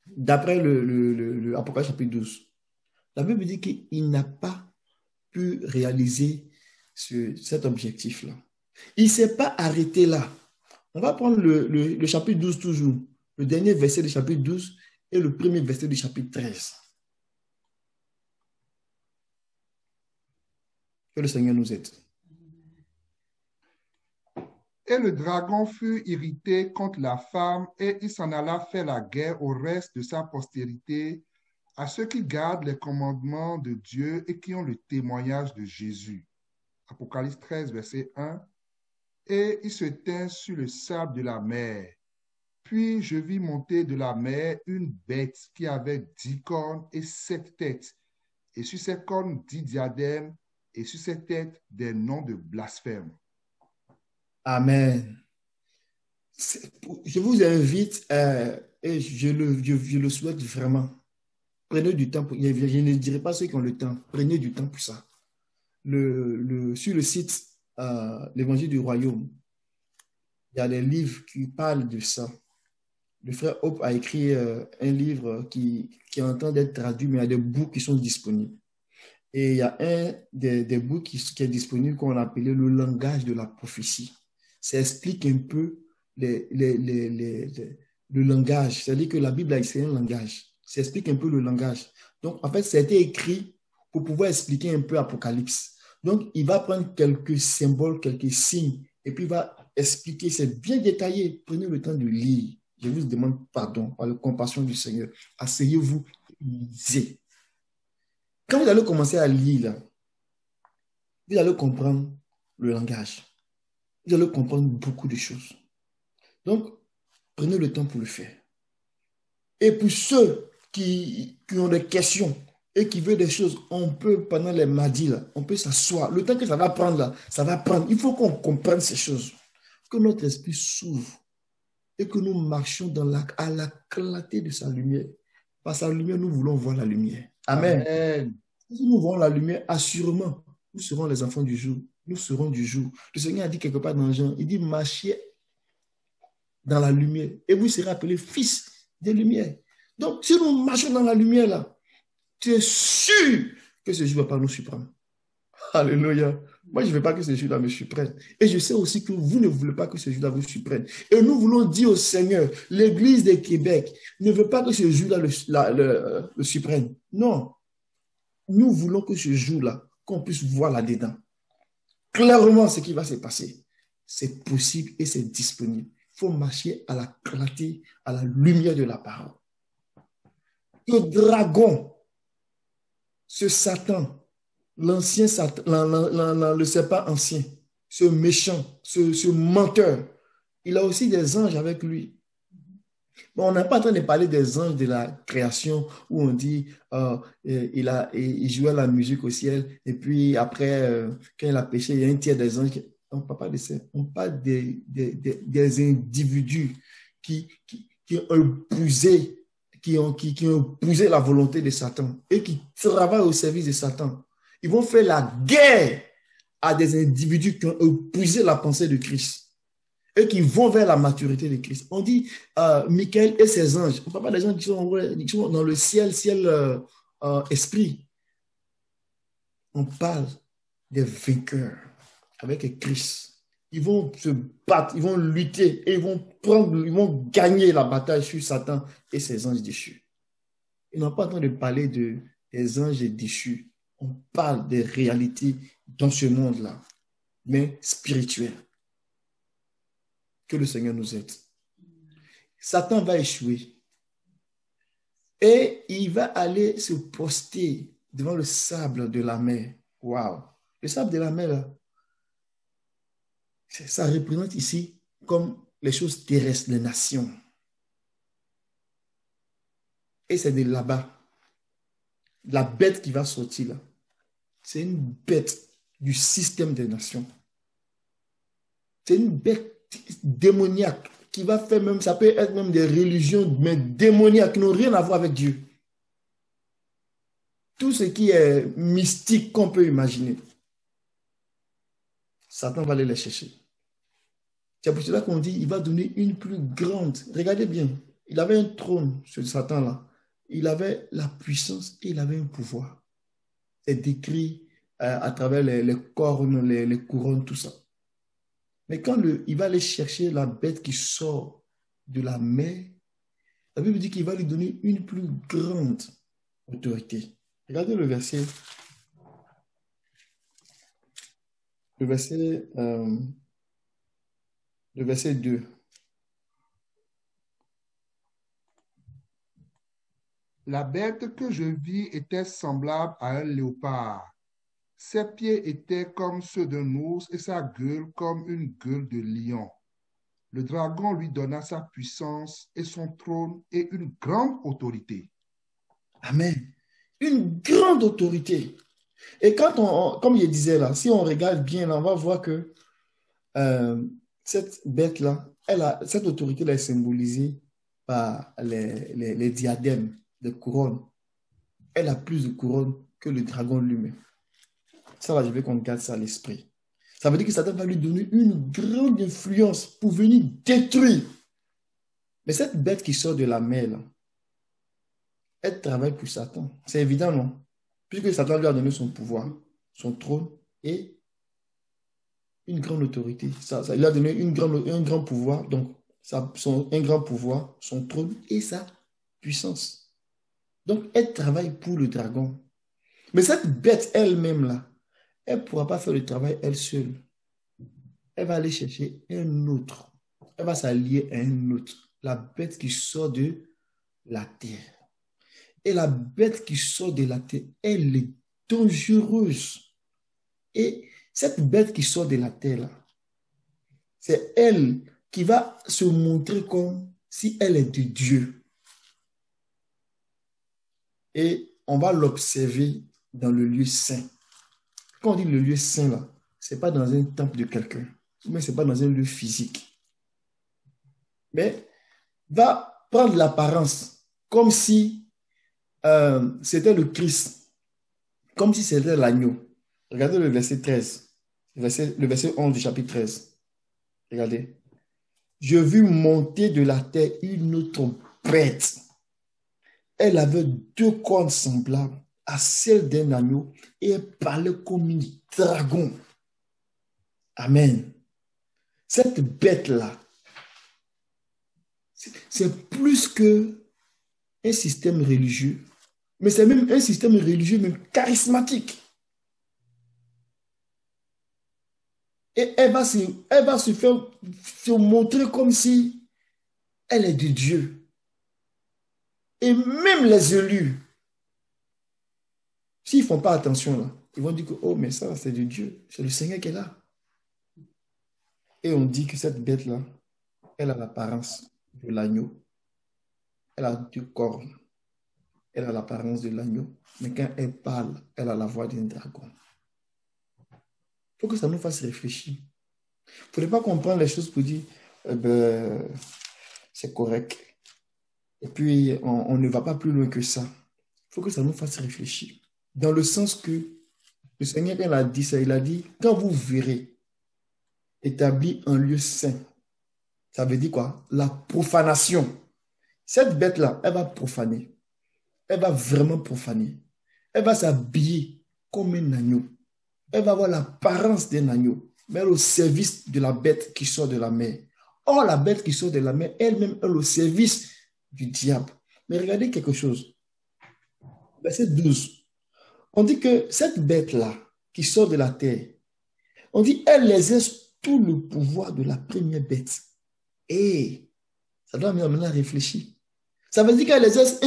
D'après le Apocalypse chapitre 12. La Bible dit qu'il n'a pas pu réaliser cet objectif-là. Il ne s'est pas arrêté là. On va prendre le chapitre 12 toujours, le dernier verset du chapitre 12 et le premier verset du chapitre 13. Que le Seigneur nous aide. Et le dragon fut irrité contre la femme et il s'en alla faire la guerre au reste de sa postérité, à ceux qui gardent les commandements de Dieu et qui ont le témoignage de Jésus. Apocalypse 13, verset 1. Et il se tint sur le sable de la mer. Puis je vis monter de la mer une bête qui avait 10 cornes et 7 têtes, et sur ses cornes 10 diadèmes, et sur ses têtes des noms de blasphème. Amen. Je vous invite, et je le souhaite vraiment, prenez du temps, je ne dirai pas ceux qui ont le temps, prenez du temps pour ça. Sur le site l'Évangile du Royaume, il y a des livres qui parlent de ça. Le frère Hope a écrit un livre qui est en train d'être traduit, mais il y a des bouts qui sont disponibles. Et il y a un des bouts qui est disponible qu'on a appelé le langage de la prophétie. Ça explique un peu le langage. C'est-à-dire que la Bible, c'est un langage. Ça explique un peu le langage. Donc, en fait, ça a été écrit pour pouvoir expliquer un peu Apocalypse. Donc, il va prendre quelques symboles, quelques signes, et puis il va expliquer. C'est bien détaillé. Prenez le temps de lire. Je vous demande pardon par la compassion du Seigneur. Asseyez-vous et lisez. Quand vous allez commencer à lire, là, vous allez comprendre le langage. Vous allez comprendre beaucoup de choses. Donc, prenez le temps pour le faire. Et pour ceux qui ont des questions et qui veulent des choses, on peut, pendant les mardis, là, on peut s'asseoir. Le temps que ça va prendre, là, ça va prendre. Il faut qu'on comprenne ces choses. Que notre esprit s'ouvre et que nous marchions à la clarté de sa lumière. Par sa lumière, nous voulons voir la lumière. Amen. Amen. Si nous voyons la lumière, assurément, nous serons les enfants du jour. Nous serons du jour. Le Seigneur a dit quelque part dans Jean, il dit, marchez dans la lumière et vous serez appelés fils de lumière. Donc, si nous marchons dans la lumière, là, tu es sûr que ce jour ne va pas nous surprendre. Alléluia. Moi, je ne veux pas que ce jour-là me surprenne. Et je sais aussi que vous ne voulez pas que ce jour-là vous surprenne. Et nous voulons dire au Seigneur, l'Église de Québec ne veut pas que ce jour-là le surprenne. Non. Nous voulons que ce jour-là, qu'on puisse voir là-dedans. Clairement, ce qui va se passer, c'est possible et c'est disponible. Il faut marcher à la clarté, à la lumière de la parole. Le dragon, ce Satan, l'ancien Satan, le serpent ancien, ce méchant, ce menteur, il a aussi des anges avec lui. Mais on n'est pas en train de parler des anges de la création où on dit il jouait la musique au ciel et puis après, quand il a péché, il y a un tiers des anges. On ne parle pas de ça. On parle des individus qui ont épousé la volonté de Satan et qui travaillent au service de Satan. Ils vont faire la guerre à des individus qui ont épousé la pensée de Christ. eux qui vont vers la maturité de Christ. On dit Michael et ses anges. On ne parle pas des gens qui sont dans le ciel, esprit. On parle des vainqueurs avec Christ. Ils vont se battre, ils vont lutter et ils vont gagner la bataille sur Satan et ses anges déchus. Ils n'ont pas le temps de parler des anges déchus. On parle des réalités dans ce monde-là, mais spirituelles. Que le Seigneur nous aide. Satan va échouer et il va aller se poster devant le sable de la mer. Waouh! Le sable de la mer, là, ça représente ici comme les choses terrestres, les nations. Et c'est de là-bas. La bête qui va sortir là, c'est une bête du système des nations. C'est une bête démoniaque qui va faire même, ça peut être même des religions, mais démoniaques qui n'ont rien à voir avec Dieu. Tout ce qui est mystique qu'on peut imaginer, Satan va aller les chercher. C'est pour cela qu'on dit il va donner une plus grande. Regardez bien, il avait un trône, ce Satan-là. Il avait la puissance et il avait un pouvoir. C'est décrit à travers les cornes, les couronnes, tout ça. Mais quand il va aller chercher la bête qui sort de la mer, la Bible dit qu'il va lui donner une plus grande autorité. Regardez le verset 2. La bête que je vis était semblable à un léopard. Ses pieds étaient comme ceux d'un ours et sa gueule comme une gueule de lion. Le dragon lui donna sa puissance et son trône et une grande autorité. Amen. Une grande autorité. Et quand comme je disais là, si on regarde bien, là, on va voir que cette bête-là, cette autorité-là est symbolisée par les diadèmes, les couronnes. Elle a plus de couronnes que le dragon lui-même. Ça, là, je veux qu'on garde ça à l'esprit. Ça veut dire que Satan va lui donner une grande influence pour venir détruire. Mais cette bête qui sort de la mer, là, elle travaille pour Satan. C'est évident, non? Puisque Satan lui a donné son pouvoir, son trône et une grande autorité. Il lui a donné un grand pouvoir, donc un grand pouvoir, son trône et sa puissance. Donc, elle travaille pour le dragon. Mais cette bête elle-même, là, elle ne pourra pas faire le travail elle seule. Elle va aller chercher un autre. Elle va s'allier à un autre. La bête qui sort de la terre. Et la bête qui sort de la terre, elle est dangereuse. Et cette bête qui sort de la terre, là, c'est elle qui va se montrer comme si elle est de Dieu. Et on va l'observer dans le lieu saint. Quand on dit le lieu saint, là, ce n'est pas dans un temple de quelqu'un, mais ce n'est pas dans un lieu physique. Mais va prendre l'apparence comme si c'était le Christ, comme si c'était l'agneau. Regardez le verset 13, le verset 11 du chapitre 13. Regardez. Je vis monter de la terre une autre bête. Elle avait 2 cornes semblables à celles d'un agneau et elle parlait comme un dragon. Amen. Cette bête-là, c'est plus qu'un système religieux, mais c'est même un système religieux même charismatique. Et elle va se faire se montrer comme si elle est de Dieu. Et même les élus, s'ils ne font pas attention, là, ils vont dire que, oh, mais ça, c'est de Dieu. C'est le Seigneur qui est là. Et on dit que cette bête-là, elle a l'apparence de l'agneau. Elle a 2 cornes. Elle a l'apparence de l'agneau. Mais quand elle parle, elle a la voix d'un dragon. Il faut que ça nous fasse réfléchir. Il ne faudrait pas comprendre les choses pour dire, c'est correct. Et puis, on ne va pas plus loin que ça. Il faut que ça nous fasse réfléchir. Dans le sens que le Seigneur, quand il a dit ça, il a dit, quand vous verrez établi un lieu saint, Ça veut dire quoi? La profanation. Cette bête-là, elle va profaner. Elle va vraiment profaner. Elle va s'habiller comme un agneau. Elle va avoir l'apparence d'un agneau, mais elle est au service de la bête qui sort de la mer. Or, la bête qui sort de la mer, elle-même, elle est au service du diable. Mais regardez quelque chose. Verset 12. On dit que cette bête-là, qui sort de la terre, on dit, elle exerce tout le pouvoir de la première bête. Et ça doit maintenant réfléchir. Ça veut dire qu'elle exerce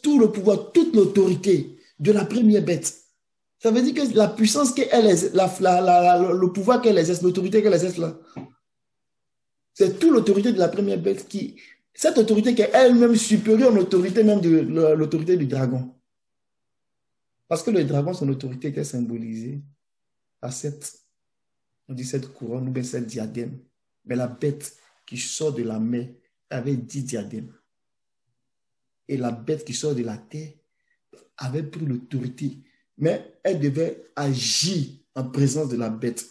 tout le pouvoir, toute l'autorité de la première bête. Ça veut dire que la puissance qu'elle exerce, le pouvoir qu'elle exerce, l'autorité qu'elle exerce là, c'est toute l'autorité de la première bête qui, cette autorité qui est elle-même supérieure à l'autorité même de l'autorité du dragon. Parce que le dragon, son autorité était symbolisée à on dit cette couronne ou bien cette diadème. Mais la bête qui sort de la mer avait 10 diadèmes. Et la bête qui sort de la terre avait pris l'autorité. Mais elle devait agir en présence de la bête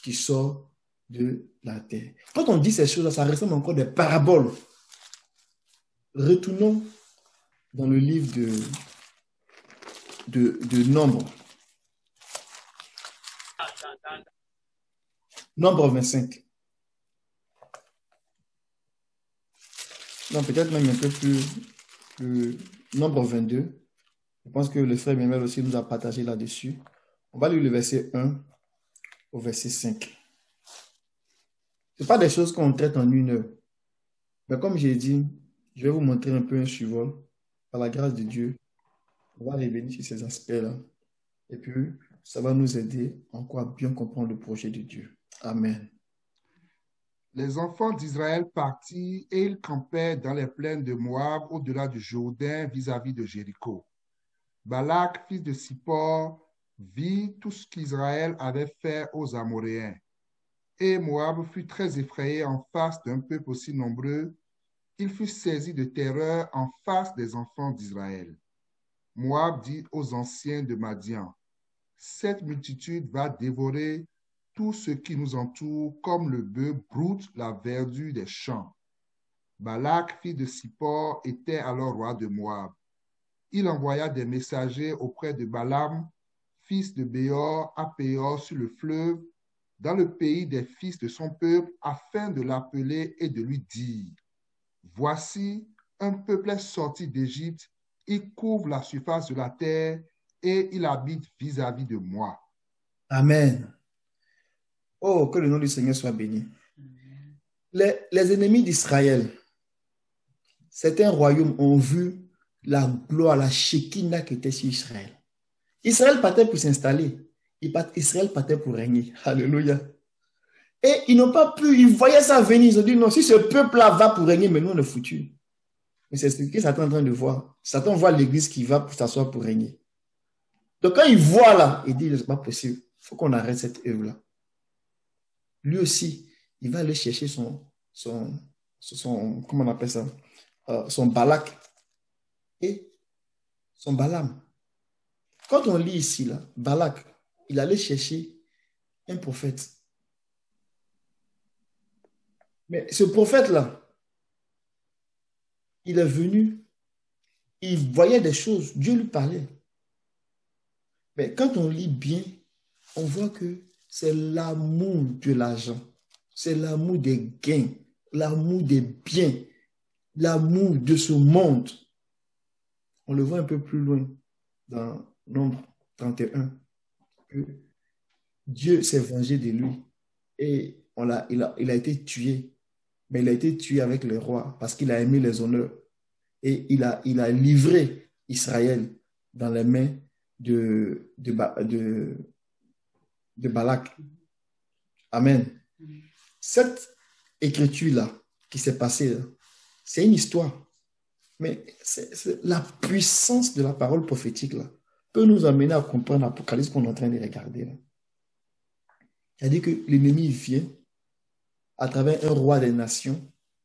qui sort de la terre. Quand on dit ces choses-là, ça ressemble encore des paraboles. Retournons dans le livre de Nombre. Nombre 25. Non, peut-être même un peu plus Nombre 22. Je pense que le frère Memel aussi nous a partagé là-dessus. On va lire le verset 1 au verset 5. Ce n'est pas des choses qu'on traite en une heure. Mais comme j'ai dit, je vais vous montrer un peu un survol. Par la grâce de Dieu, on va revenir sur ces aspects-là. Et puis, ça va nous aider encore à bien comprendre le projet de Dieu. Amen. Les enfants d'Israël partirent et ils campaient dans les plaines de Moab au-delà du Jourdain vis-à-vis de Jéricho. Balak, fils de Sippor, vit tout ce qu'Israël avait fait aux Amoréens. Et Moab fut très effrayé en face d'un peuple aussi nombreux. Il fut saisi de terreur en face des enfants d'Israël. Moab dit aux anciens de Madian, « Cette multitude va dévorer tout ce qui nous entoure comme le bœuf broute la verdure des champs. » Balak, fils de Sippor, était alors roi de Moab. Il envoya des messagers auprès de Balaam, fils de Béor, à Péor sur le fleuve, dans le pays des fils de son peuple, afin de l'appeler et de lui dire, « Voici, un peuple est sorti d'Égypte, il couvre la surface de la terre et il habite vis-à-vis de moi. » Amen. Oh, que le nom du Seigneur soit béni. Les ennemis d'Israël, certains royaumes ont vu la gloire, la Shekinah qui était sur Israël. Israël partait pour s'installer. Israël partait pour régner. Alléluia. Et ils n'ont pas pu, ils voyaient ça venir. Ils ont dit non, si ce peuple-là va pour régner, mais nous on est foutus. Mais c'est ce que Satan est en train de voir. Satan voit l'église qui va pour s'asseoir pour régner. Donc quand il voit là, il dit, c'est pas possible. Il faut qu'on arrête cette œuvre-là. Lui aussi, il va aller chercher son comment on appelle ça? Son Balak et son Balaam. Quand on lit ici, là, Balak, il allait chercher un prophète. Mais ce prophète-là, il est venu, il voyait des choses, Dieu lui parlait. Mais quand on lit bien, on voit que c'est l'amour de l'argent, c'est l'amour des gains, l'amour des biens, l'amour de ce monde. On le voit un peu plus loin dans Nombre 31, que Dieu s'est vengé de lui et il a été tué. Mais il a été tué avec les rois parce qu'il a aimé les honneurs. Et il a livré Israël dans les mains de Balak. Amen. Cette écriture-là qui s'est passée, c'est une histoire. Mais la puissance de la parole prophétique là, peut nous amener à comprendre l'Apocalypse qu'on est en train de regarder. Là. C'est-à-dire que l'ennemi vient à travers un roi des nations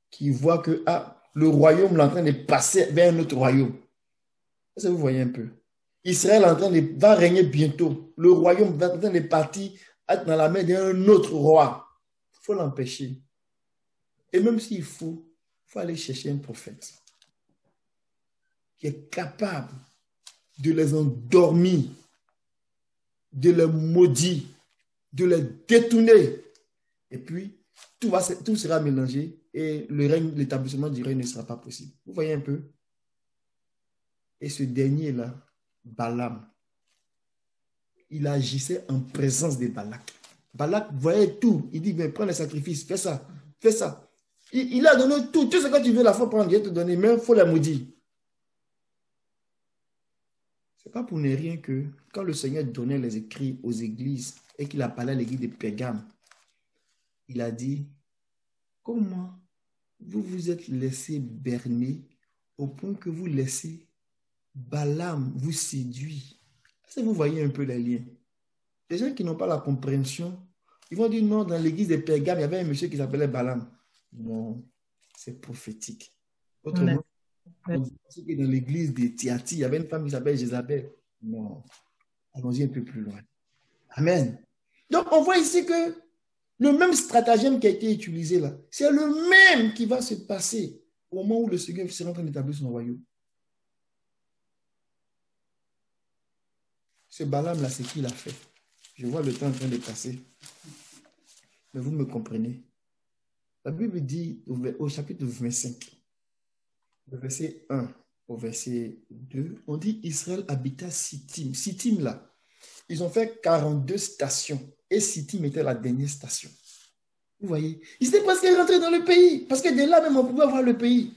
qui voit que le royaume est en train de passer vers un autre royaume. Est-ce que vous voyez un peu? Israël va régner bientôt. Le royaume va en train de partir dans la main d'un autre roi. Il faut l'empêcher. Et même s'il faut aller chercher un prophète qui est capable de les endormir, de les maudire, de les détourner. Et puis, tout sera mélangé et l'établissement du règne ne sera pas possible. Vous voyez un peu? Et ce dernier-là, Balaam, il agissait en présence de Balak. Balak voyait tout. Il dit, mais prends les sacrifices, fais ça, fais ça. Il a donné tout. Tout ce que tu veux, la fois prendre, Dieu te donner, mais il faut la maudire. Ce n'est pas pour ne rien que quand le Seigneur donnait les écrits aux églises et qu'il a parlé à l'église de Pérgame, il a dit, comment vous vous êtes laissé berner au point que vous laissez Balaam vous séduire. Est-ce que vous voyez un peu les liens? Les gens qui n'ont pas la compréhension, ils vont dire non, dans l'église de Pérgame, il y avait un monsieur qui s'appelait Balaam. Non, c'est prophétique. Autrement, on dit que dans l'église de Thyatire, il y avait une femme qui s'appelle Jézabel. Non, allons-y un peu plus loin. Amen. Donc, on voit ici que le même stratagème qui a été utilisé là, c'est le même qui va se passer au moment où le Seigneur sera en train d'établir son royaume. Ce Balaam là, c'est qui l'a fait. Je vois le temps en train de passer. Mais vous me comprenez. La Bible dit au chapitre 25, le verset 1 au verset 2, on dit Israël habita Sittim. Sittim là, ils ont fait 42 stations et Sittim était la dernière station. Vous voyez, ils étaient presque rentrés dans le pays parce que de là même on pouvait voir le pays.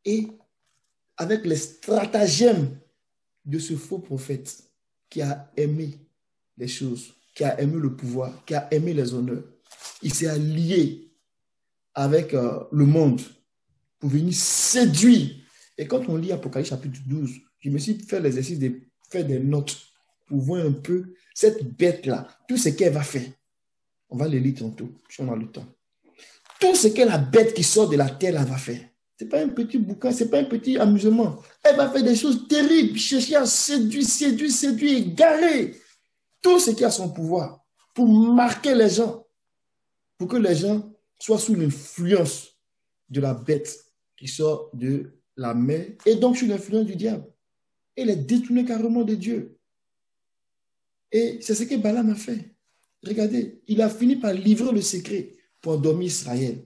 Et avec les stratagèmes de ce faux prophète qui a aimé les choses, qui a aimé le pouvoir, qui a aimé les honneurs, il s'est allié avec le monde pour venir séduire. Et quand on lit Apocalypse chapitre 12, je me suis fait l'exercice de faire des notes pour voir un peu cette bête-là, tout ce qu'elle va faire. On va le lire tantôt, si on a le temps. Tout ce que la bête qui sort de la terre là va faire. Ce n'est pas un petit bouquin, ce n'est pas un petit amusement. Elle va faire des choses terribles, chercher à séduire, égarer tout ce qui a son pouvoir pour marquer les gens, pour que les gens soient sous l'influence de la bête qui sort de la mer et donc sous l'influence du diable. Et les détourner carrément de Dieu. Et c'est ce que Balaam a fait. Regardez, il a fini par livrer le secret pour endormir Israël.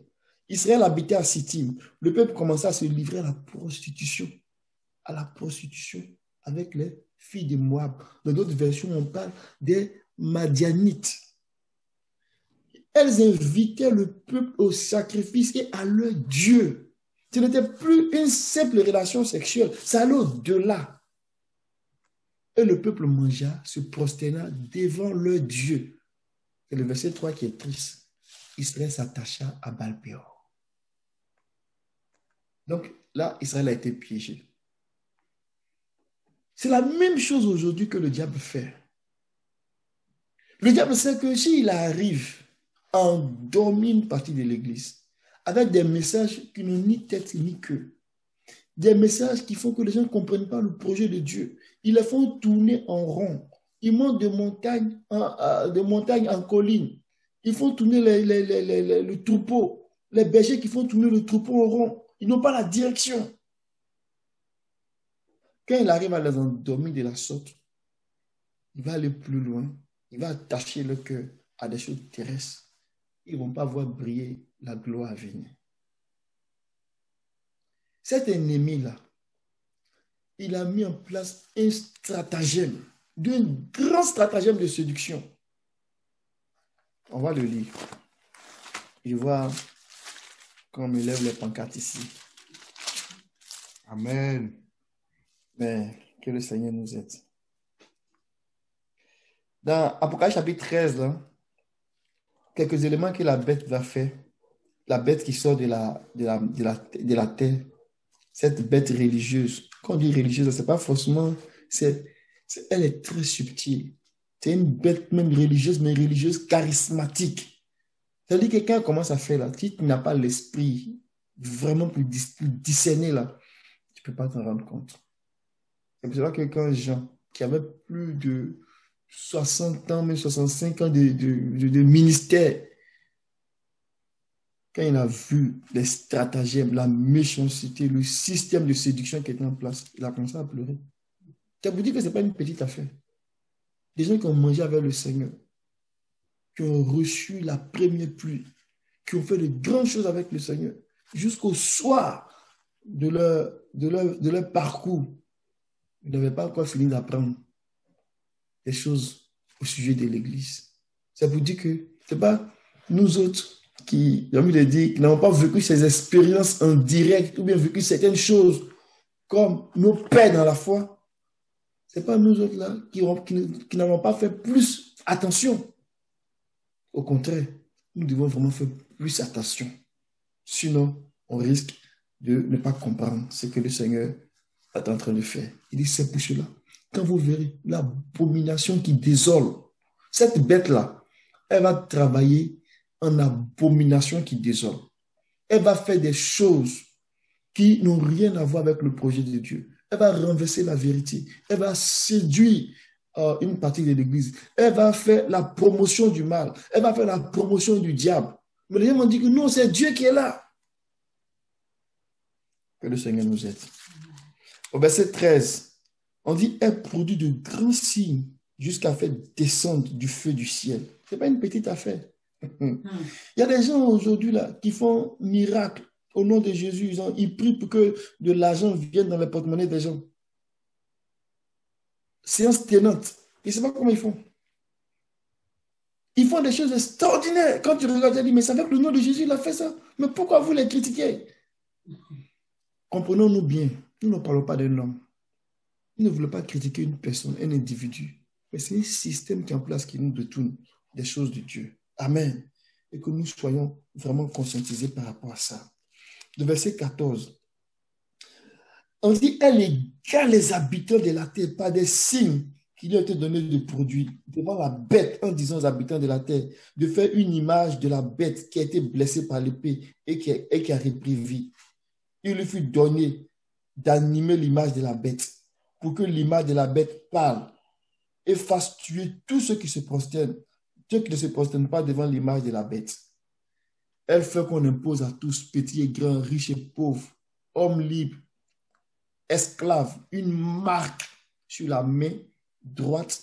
Israël habitait à Sittim. Le peuple commençait à se livrer à la prostitution avec les filles de Moab. Dans d'autres versions, on parle des Madianites. Elles invitaient le peuple au sacrifice et à leur Dieu. Ce n'était plus une simple relation sexuelle, ça allait au-delà. Et le peuple mangea, se prosterna devant leur Dieu. C'est le verset 3 qui est triste. Israël s'attacha à Baal-Péor. Donc là, Israël a été piégé. C'est la même chose aujourd'hui que le diable fait. Le diable sait que s'il arrive à endormir une partie de l'Église avec des messages qui n'ont ni tête ni queue, des messages qui font que les gens ne comprennent pas le projet de Dieu, ils les font tourner en rond. Ils montent de montagne en colline. Ils font tourner le troupeau. Les bergers qui font tourner le troupeau en rond. Ils n'ont pas la direction. Quand il arrive à les endormir de la sorte, il va aller plus loin. Il va attacher le cœur à des choses terrestres. Ils ne vont pas voir briller la gloire à venir. Cet ennemi-là, il a mis en place un stratagème, un grand stratagème de séduction. On va le lire. Je vois qu'on me lève les pancartes ici. Amen. Mais que le Seigneur nous aide. Dans Apocalypse chapitre 13, là, quelques éléments que la bête va faire, la bête qui sort de la terre, cette bête religieuse. Quand on dit religieuse, ce n'est pas forcément... elle est très subtile. C'est une bête même religieuse, mais religieuse charismatique. C'est-à-dire que quand on commence à faire là, si tu n'as pas l'esprit vraiment pour discerner là, tu ne peux pas t'en rendre compte. C'est pour cela que quand Jean, qui avait plus de 60 ans, même 65 ans de ministère, quand il a vu les stratagèmes, la méchanceté, le système de séduction qui était en place, il a commencé à pleurer. Ça vous dit que ce n'est pas une petite affaire. Des gens qui ont mangé avec le Seigneur, qui ont reçu la première pluie, qui ont fait de grandes choses avec le Seigneur, jusqu'au soir de leur parcours, ils n'avaient pas encore fini d'apprendre des choses au sujet de l'Église. Ça vous dit que ce n'est pas nous autres qui, j'ai envie de dire, qui n'avons pas vécu ces expériences en direct ou bien vécu certaines choses comme nos pères dans la foi. Ce n'est pas nous autres là qui n'avons pas fait plus attention. Au contraire, nous devons vraiment faire plus attention. Sinon, on risque de ne pas comprendre ce que le Seigneur est en train de faire. Il dit, c'est pour cela. Quand vous verrez l'abomination qui désole, cette bête-là, elle va travailler en abomination qui désole. Elle va faire des choses qui n'ont rien à voir avec le projet de Dieu. Elle va renverser la vérité. Elle va séduire une partie de l'Église. Elle va faire la promotion du mal. Elle va faire la promotion du diable. Mais les gens m'ont dit que non, c'est Dieu qui est là. Que le Seigneur nous aide. Au verset 13, on dit, elle produit de grands signes jusqu'à faire descendre du feu du ciel. Ce n'est pas une petite affaire. Il y a des gens aujourd'hui là qui font miracle au nom de Jésus. Ils prient pour que de l'argent vienne dans les porte-monnaies des gens. Séance tenante. Je ne sais pas comment ils font. Ils font des choses extraordinaires. Quand tu regardes, tu dis, mais c'est avec le nom de Jésus, il a fait ça. Mais pourquoi vous les critiquez? Comprenons-nous bien. Nous ne parlons pas d'un homme. Nous ne voulons pas critiquer une personne, un individu. Mais c'est un système qui est en place qui nous détourne des choses de Dieu. Amen. Et que nous soyons vraiment conscientisés par rapport à ça. Le verset 14. On dit, elle égale les habitants de la terre par des signes qui lui ont été donnés de produire devant la bête, en disant aux habitants de la terre de faire une image de la bête qui a été blessée par l'épée et qui a repris vie. Il lui fut donné d'animer l'image de la bête pour que l'image de la bête parle et fasse tuer tous ceux qui se prosternent, ceux qui ne se prosternent pas devant l'image de la bête. Elle fait qu'on impose à tous, petits et grands, riches et pauvres, hommes libres, esclaves, une marque sur la main droite,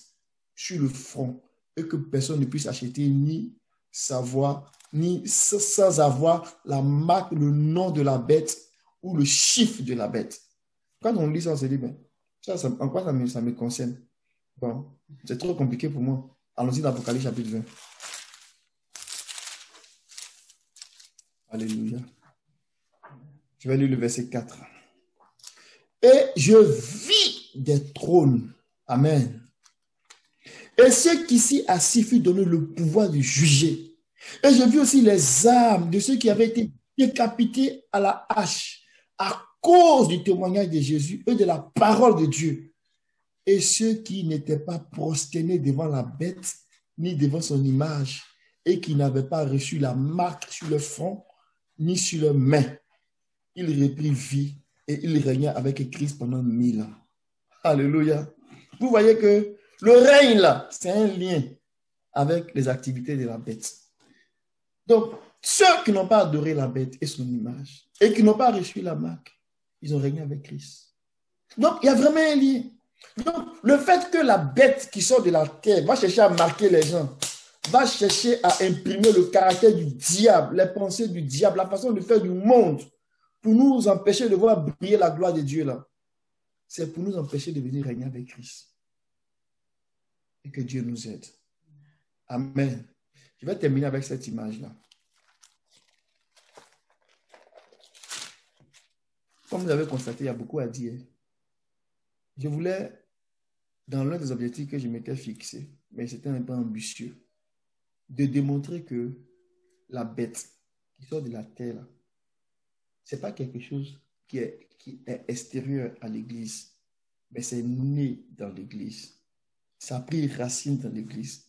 sur le front, et que personne ne puisse acheter ni savoir, ni sans avoir la marque, le nom de la bête ou le chiffre de la bête. Quand on lit ça, on se dit, ben, en quoi ça me concerne? Bon, c'est trop compliqué pour moi. Allons-y dans l'Apocalypse chapitre 20. Alléluia. Je vais lire le verset 4. Et je vis des trônes. Amen. Et ceux qui s'y assis furent donnés le pouvoir de juger. Et je vis aussi les âmes de ceux qui avaient été décapités à la hache à cause du témoignage de Jésus et de la parole de Dieu. Et ceux qui n'étaient pas prosternés devant la bête, ni devant son image, et qui n'avaient pas reçu la marque sur le front, ni sur leurs mains. Il reprit vie et il régna avec Christ pendant 1000 ans. Alléluia. Vous voyez que le règne là, c'est un lien avec les activités de la bête. Donc, ceux qui n'ont pas adoré la bête et son image, et qui n'ont pas reçu la marque, ils ont régné avec Christ. Donc, il y a vraiment un lien. Donc, le fait que la bête qui sort de la terre va chercher à marquer les gens, va chercher à imprimer le caractère du diable, les pensées du diable, la façon de faire du monde, pour nous empêcher de voir briller la gloire de Dieu là, c'est pour nous empêcher de venir régner avec Christ. Et que Dieu nous aide. Amen. Je vais terminer avec cette image-là. Comme vous avez constaté, il y a beaucoup à dire. Je voulais, dans l'un des objectifs que je m'étais fixé, mais c'était un peu ambitieux, de démontrer que la bête qui sort de la terre, ce n'est pas quelque chose qui est extérieur à l'Église, mais c'est né dans l'Église. Ça a pris racine dans l'Église.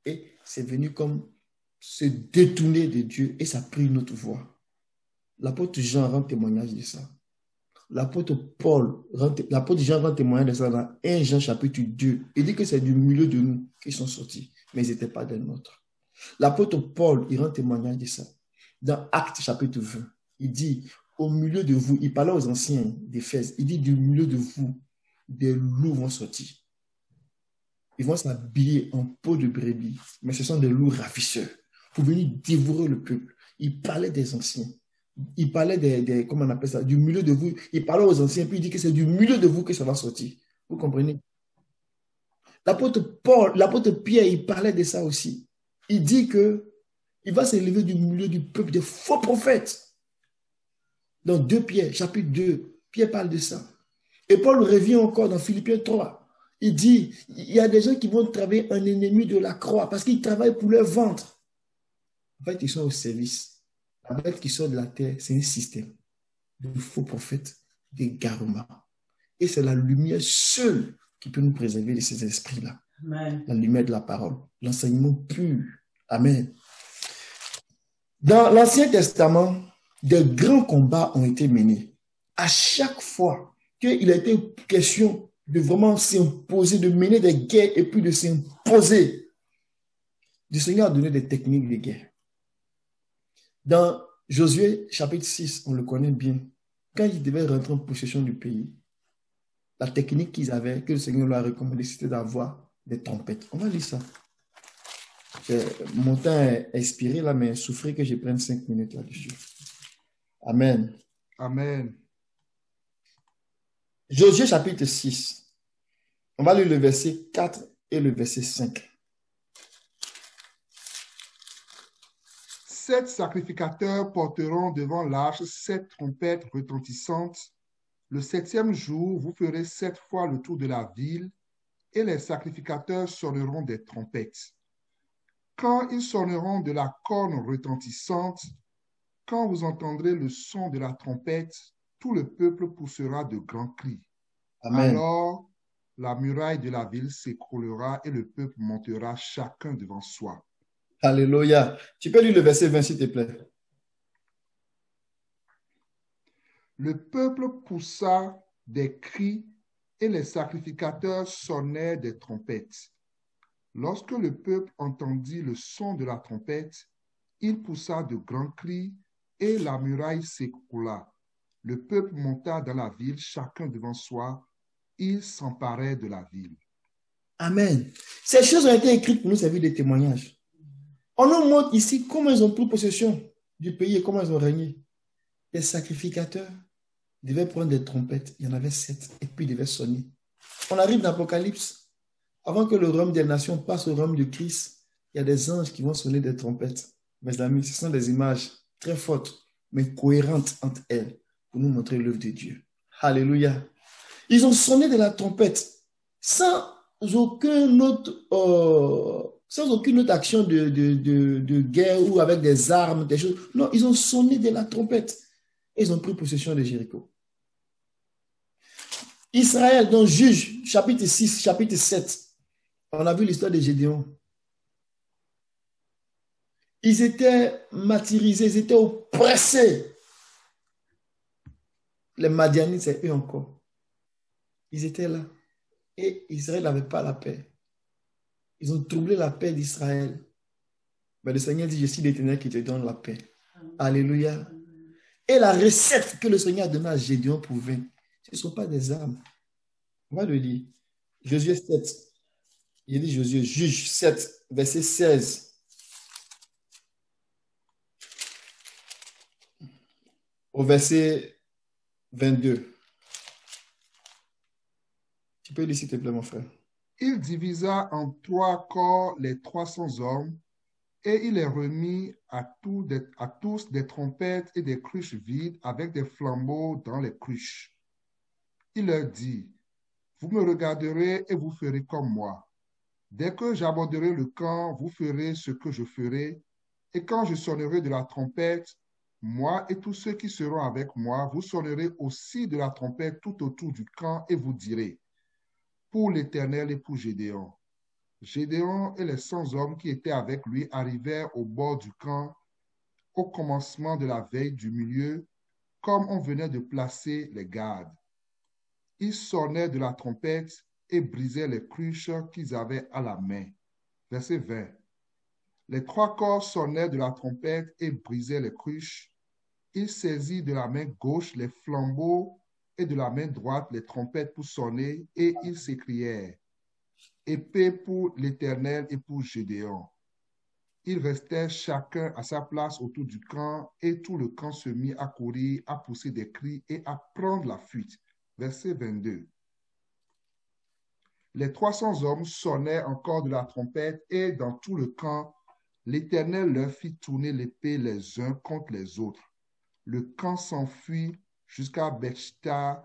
Et c'est venu comme se détourner de Dieu et ça a pris une autre voie. L'apôtre Jean rend témoignage de ça. L'apôtre Jean rend témoignage de ça dans 1 Jean chapitre 2. Il dit que c'est du milieu de nous qu'ils sont sortis, mais ils n'étaient pas des nôtres. L'apôtre Paul, il rend témoignage de ça. Dans Actes chapitre 20, il dit, au milieu de vous, il parlait aux anciens d'Éphèse, il dit, du milieu de vous, des loups vont sortir. Ils vont s'habiller en peau de brebis, mais ce sont des loups ravisseurs pour venir dévorer le peuple. Il parlait des anciens. Il parlait comment on appelle ça, du milieu de vous. Il parlait aux anciens, puis il dit que c'est du milieu de vous que ça va sortir. Vous comprenez? L'apôtre Pierre, il parlait de ça aussi. Il dit que il va s'élever du milieu du peuple des faux prophètes. Dans 2 Pierre, chapitre 2, Pierre parle de ça. Et Paul revient encore dans Philippiens 3. Il dit, il y a des gens qui vont travailler un ennemi de la croix parce qu'ils travaillent pour leur ventre. En fait, ils sont au service. La bête qui sort de la terre, c'est un système de faux prophètes, des garements. Et c'est la lumière seule qui peut nous préserver de ces esprits-là. Amen. La lumière de la parole, l'enseignement pur. Amen. Dans l'Ancien Testament, des grands combats ont été menés. À chaque fois qu'il a été question de vraiment s'imposer, de mener des guerres et puis de s'imposer, le Seigneur a donné des techniques de guerre. Dans Josué chapitre 6, on le connaît bien, quand ils devaient rentrer en possession du pays, la technique qu'ils avaient, que le Seigneur leur a recommandé, c'était d'avoir des trompettes. On va lire ça. Mon temps est inspiré là, mais souffrez que je prenne 5 minutes là-dessus. Amen. Amen. Josué chapitre 6. On va lire le verset 4 et le verset 5. 7 sacrificateurs porteront devant l'arche 7 trompettes retentissantes. Le 7e jour, vous ferez 7 fois le tour de la ville et les sacrificateurs sonneront des trompettes. Quand ils sonneront de la corne retentissante, quand vous entendrez le son de la trompette, tout le peuple poussera de grands cris. Amen. Alors, la muraille de la ville s'écroulera et le peuple montera chacun devant soi. Alléluia. Tu peux lire le verset 20, s'il te plaît. Le peuple poussa des cris et les sacrificateurs sonnèrent des trompettes. Lorsque le peuple entendit le son de la trompette, il poussa de grands cris et la muraille s'écroula. Le peuple monta dans la ville, chacun devant soi. Ils s'emparaient de la ville. Amen. Ces choses ont été écrites pour nous servir de témoignage. On nous montre ici comment ils ont pris possession du pays et comment ils ont régné. Les sacrificateurs devaient prendre des trompettes. Il y en avait 7 et puis ils devaient sonner. On arrive dans l'Apocalypse. Avant que le royaume des nations passe au royaume de Christ, il y a des anges qui vont sonner des trompettes. Mes amis, ce sont des images très fortes, mais cohérentes entre elles pour nous montrer l'œuvre de Dieu. Alléluia. Ils ont sonné de la trompette sans aucune autre action de guerre ou avec des armes, des choses. Non, ils ont sonné de la trompette et ils ont pris possession de Jéricho. Israël, dans Juge, chapitre 6, chapitre 7, on a vu l'histoire de Gédéon. Ils étaient martyrisés, ils étaient oppressés. Les Madianites, c'est eux encore. Ils étaient là. Et Israël n'avait pas la paix. Ils ont troublé la paix d'Israël. Mais le Seigneur dit, je suis l'Éternel qui te donne la paix. Alléluia. Et la recette que le Seigneur a donnée à Gédéon pour vaincre, ce ne sont pas des armes. On va le lire. Josué 7. Il dit Josué, Juge 7, verset 16. Au verset 22. Tu peux lire s'il te plaît, mon frère. Il divisa en 3 corps les 300 hommes et il les remit à tous des trompettes et des cruches vides avec des flambeaux dans les cruches. Il leur dit, vous me regarderez et vous ferez comme moi. Dès que j'aborderai le camp, vous ferez ce que je ferai. Et quand je sonnerai de la trompette, moi et tous ceux qui seront avec moi, vous sonnerez aussi de la trompette tout autour du camp et vous direz, pour l'Éternel et pour Gédéon. Gédéon et les 100 hommes qui étaient avec lui arrivèrent au bord du camp au commencement de la veille du milieu, comme on venait de placer les gardes. Ils sonnaient de la trompette et brisaient les cruches qu'ils avaient à la main. Verset 20. Les 3 corps sonnèrent de la trompette et brisaient les cruches. Il saisit de la main gauche les flambeaux et de la main droite les trompettes pour sonner, et ils s'écrièrent: épée pour l'Éternel et pour Gédéon. Ils restèrent chacun à sa place autour du camp, et tout le camp se mit à courir, à pousser des cris et à prendre la fuite. Verset 22. Les 300 hommes sonnaient encore de la trompette, et dans tout le camp, l'Éternel leur fit tourner l'épée les uns contre les autres. Le camp s'enfuit jusqu'à Bethshta,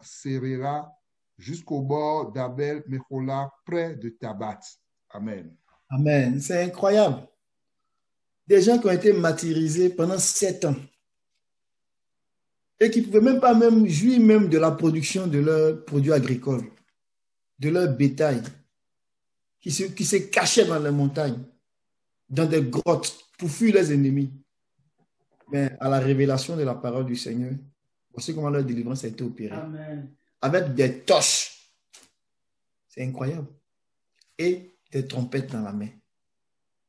Serera, jusqu'au bord d'Abel-Mehola, près de Tabat. Amen. Amen. C'est incroyable. Des gens qui ont été martyrisés pendant 7 ans et qui ne pouvaient même pas jouir même de la production de leurs produits agricoles, de leur bétail, qui se cachaient dans les montagnes, dans des grottes pour fuir les ennemis. Mais à la révélation de la parole du Seigneur, voici comment leur délivrance a été opérée. Amen. Avec des torches. C'est incroyable. Et des trompettes dans la main.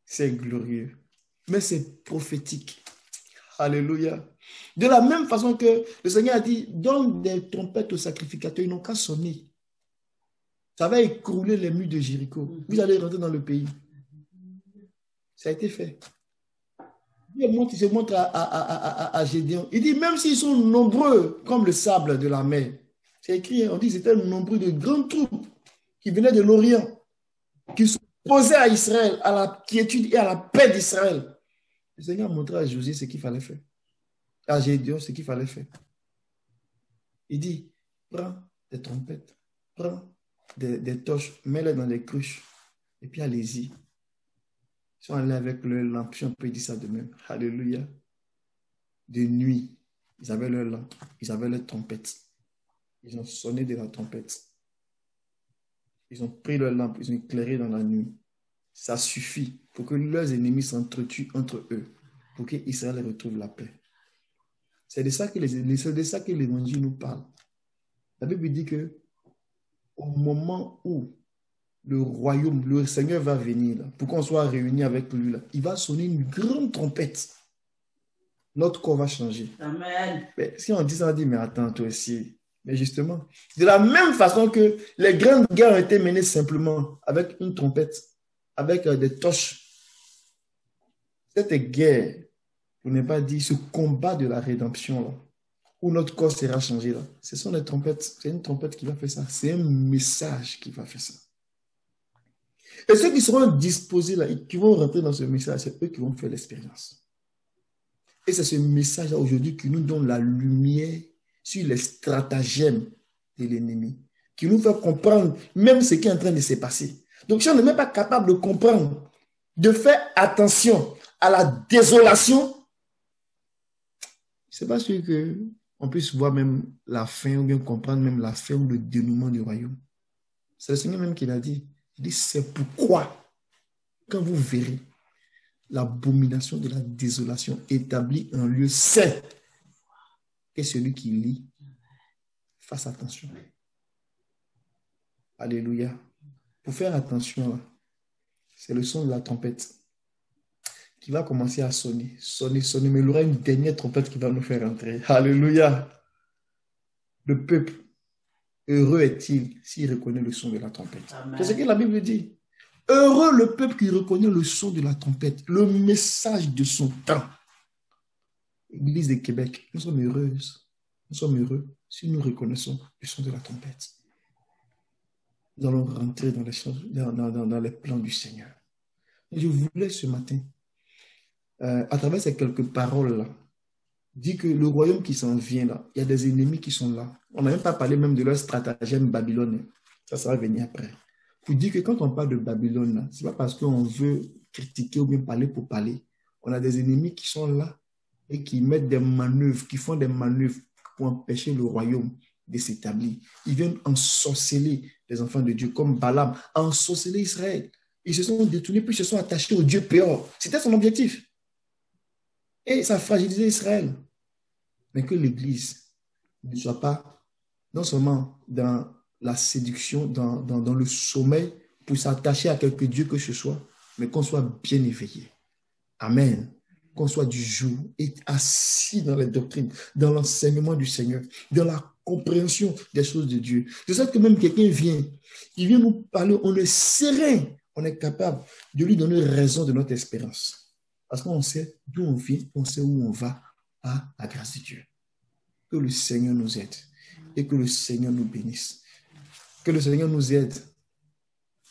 C'est glorieux. Mais c'est prophétique. Alléluia. De la même façon que le Seigneur a dit, donne des trompettes aux sacrificateurs, ils n'ont qu'à sonner. Ça va écrouler les murs de Jéricho. Vous allez rentrer dans le pays. Ça a été fait. Il se montre à Gédéon. Il dit, même s'ils sont nombreux comme le sable de la mer, c'est écrit, on dit que c'était nombreux de grandes troupes qui venaient de l'Orient, qui s'opposaient à Israël, à la quiétude et à la paix d'Israël. Le Seigneur a montré à Josué ce qu'il fallait faire. À Gédéon, ce qu'il fallait faire. Il dit, prends des trompettes, prends des torches, mets-les dans les cruches, et puis allez-y. Ils sont allés avec leur lampe, si on peut dire ça de même. Alléluia. De nuit, ils avaient leur lampe, ils avaient leur trompette. Ils ont sonné de la trompette. Ils ont pris leur lampe, ils ont éclairé dans la nuit. Ça suffit pour que leurs ennemis s'entretuent entre eux, pour qu'Israël retrouve la paix. C'est de ça que l'évangile nous parle. La Bible dit que au moment où le royaume, le Seigneur va venir, là, pour qu'on soit réunis avec lui, là, il va sonner une grande trompette. Notre corps va changer. Amen. Mais si on dit ça, on dit, mais attends, toi aussi. Mais justement, de la même façon que les grandes guerres ont été menées simplement avec une trompette, avec des torches. Cette guerre, pour ne pas dire ce combat de la rédemption, là, où notre corps sera changé, là, ce sont les trompettes. C'est une trompette qui va faire ça. C'est un message qui va faire ça. Et ceux qui seront disposés là, qui vont rentrer dans ce message, c'est eux qui vont faire l'expérience. Et c'est ce message-là aujourd'hui qui nous donne la lumière sur les stratagèmes de l'ennemi, qui nous fait comprendre même ce qui est en train de se passer. Donc, si on n'est même pas capable de comprendre, de faire attention à la désolation, c'est pas sûr qu'on puisse voir même la fin ou bien comprendre même la fin ou le dénouement du royaume. C'est le Seigneur même qui l'a dit. Il dit, c'est pourquoi, quand vous verrez l'abomination de la désolation établie en lieu saint, que celui qui lit fasse attention. Alléluia. Pour faire attention, c'est le son de la trompette qui va commencer à sonner, mais il y aura une dernière trompette qui va nous faire entrer. Alléluia. Le peuple, heureux est-il s'il reconnaît le son de la trompette. C'est ce que la Bible dit. Heureux le peuple qui reconnaît le son de la trompette, le message de son temps. Église de Québec, nous sommes heureuses. Nous sommes heureux si nous reconnaissons le son de la trompette. Nous allons rentrer dans les choses, dans les plans du Seigneur. Et je voulais ce matin, à travers ces quelques paroles-là, dire que le royaume qui s'en vient là, il y a des ennemis qui sont là. On n'a même pas parlé même de leur stratagème babylonien. Ça va venir après. Pour dire que quand on parle de Babylone, ce n'est pas parce qu'on veut critiquer ou bien parler pour parler. On a des ennemis qui sont là et qui mettent des manœuvres, qui font des manœuvres pour empêcher le royaume de s'établir. Ils viennent ensorceler les enfants de Dieu, comme Balaam a ensorcelé Israël. Ils se sont détournés, puis ils se sont attachés au Dieu Péor. C'était son objectif. Et ça a fragilisé Israël. Mais que l'Église ne soit pas, non seulement dans la séduction, dans le sommeil, pour s'attacher à quelque Dieu que ce soit, mais qu'on soit bien éveillé. Amen. Qu'on soit du jour et assis dans les doctrines, dans l'enseignement du Seigneur, dans la compréhension des choses de Dieu. De sorte que même quelqu'un vient, il vient nous parler, on est serein, on est capable de lui donner raison de notre espérance. Parce qu'on sait d'où on vient, on sait où on va, à la grâce de Dieu. Que le Seigneur nous aide et que le Seigneur nous bénisse. Que le Seigneur nous aide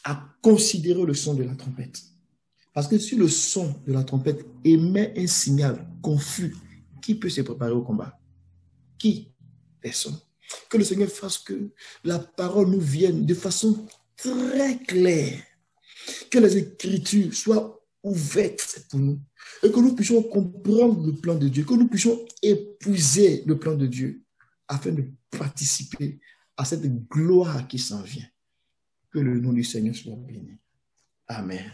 à considérer le son de la trompette. Parce que si le son de la trompette émet un signal confus, qui peut se préparer au combat? Qui? Personne. Que le Seigneur fasse que la parole nous vienne de façon très claire. Que les Écritures soient ouvertes pour nous. Et que nous puissions comprendre le plan de Dieu. Que nous puissions épouser le plan de Dieu afin de participer à cette gloire qui s'en vient. Que le nom du Seigneur soit béni. Amen.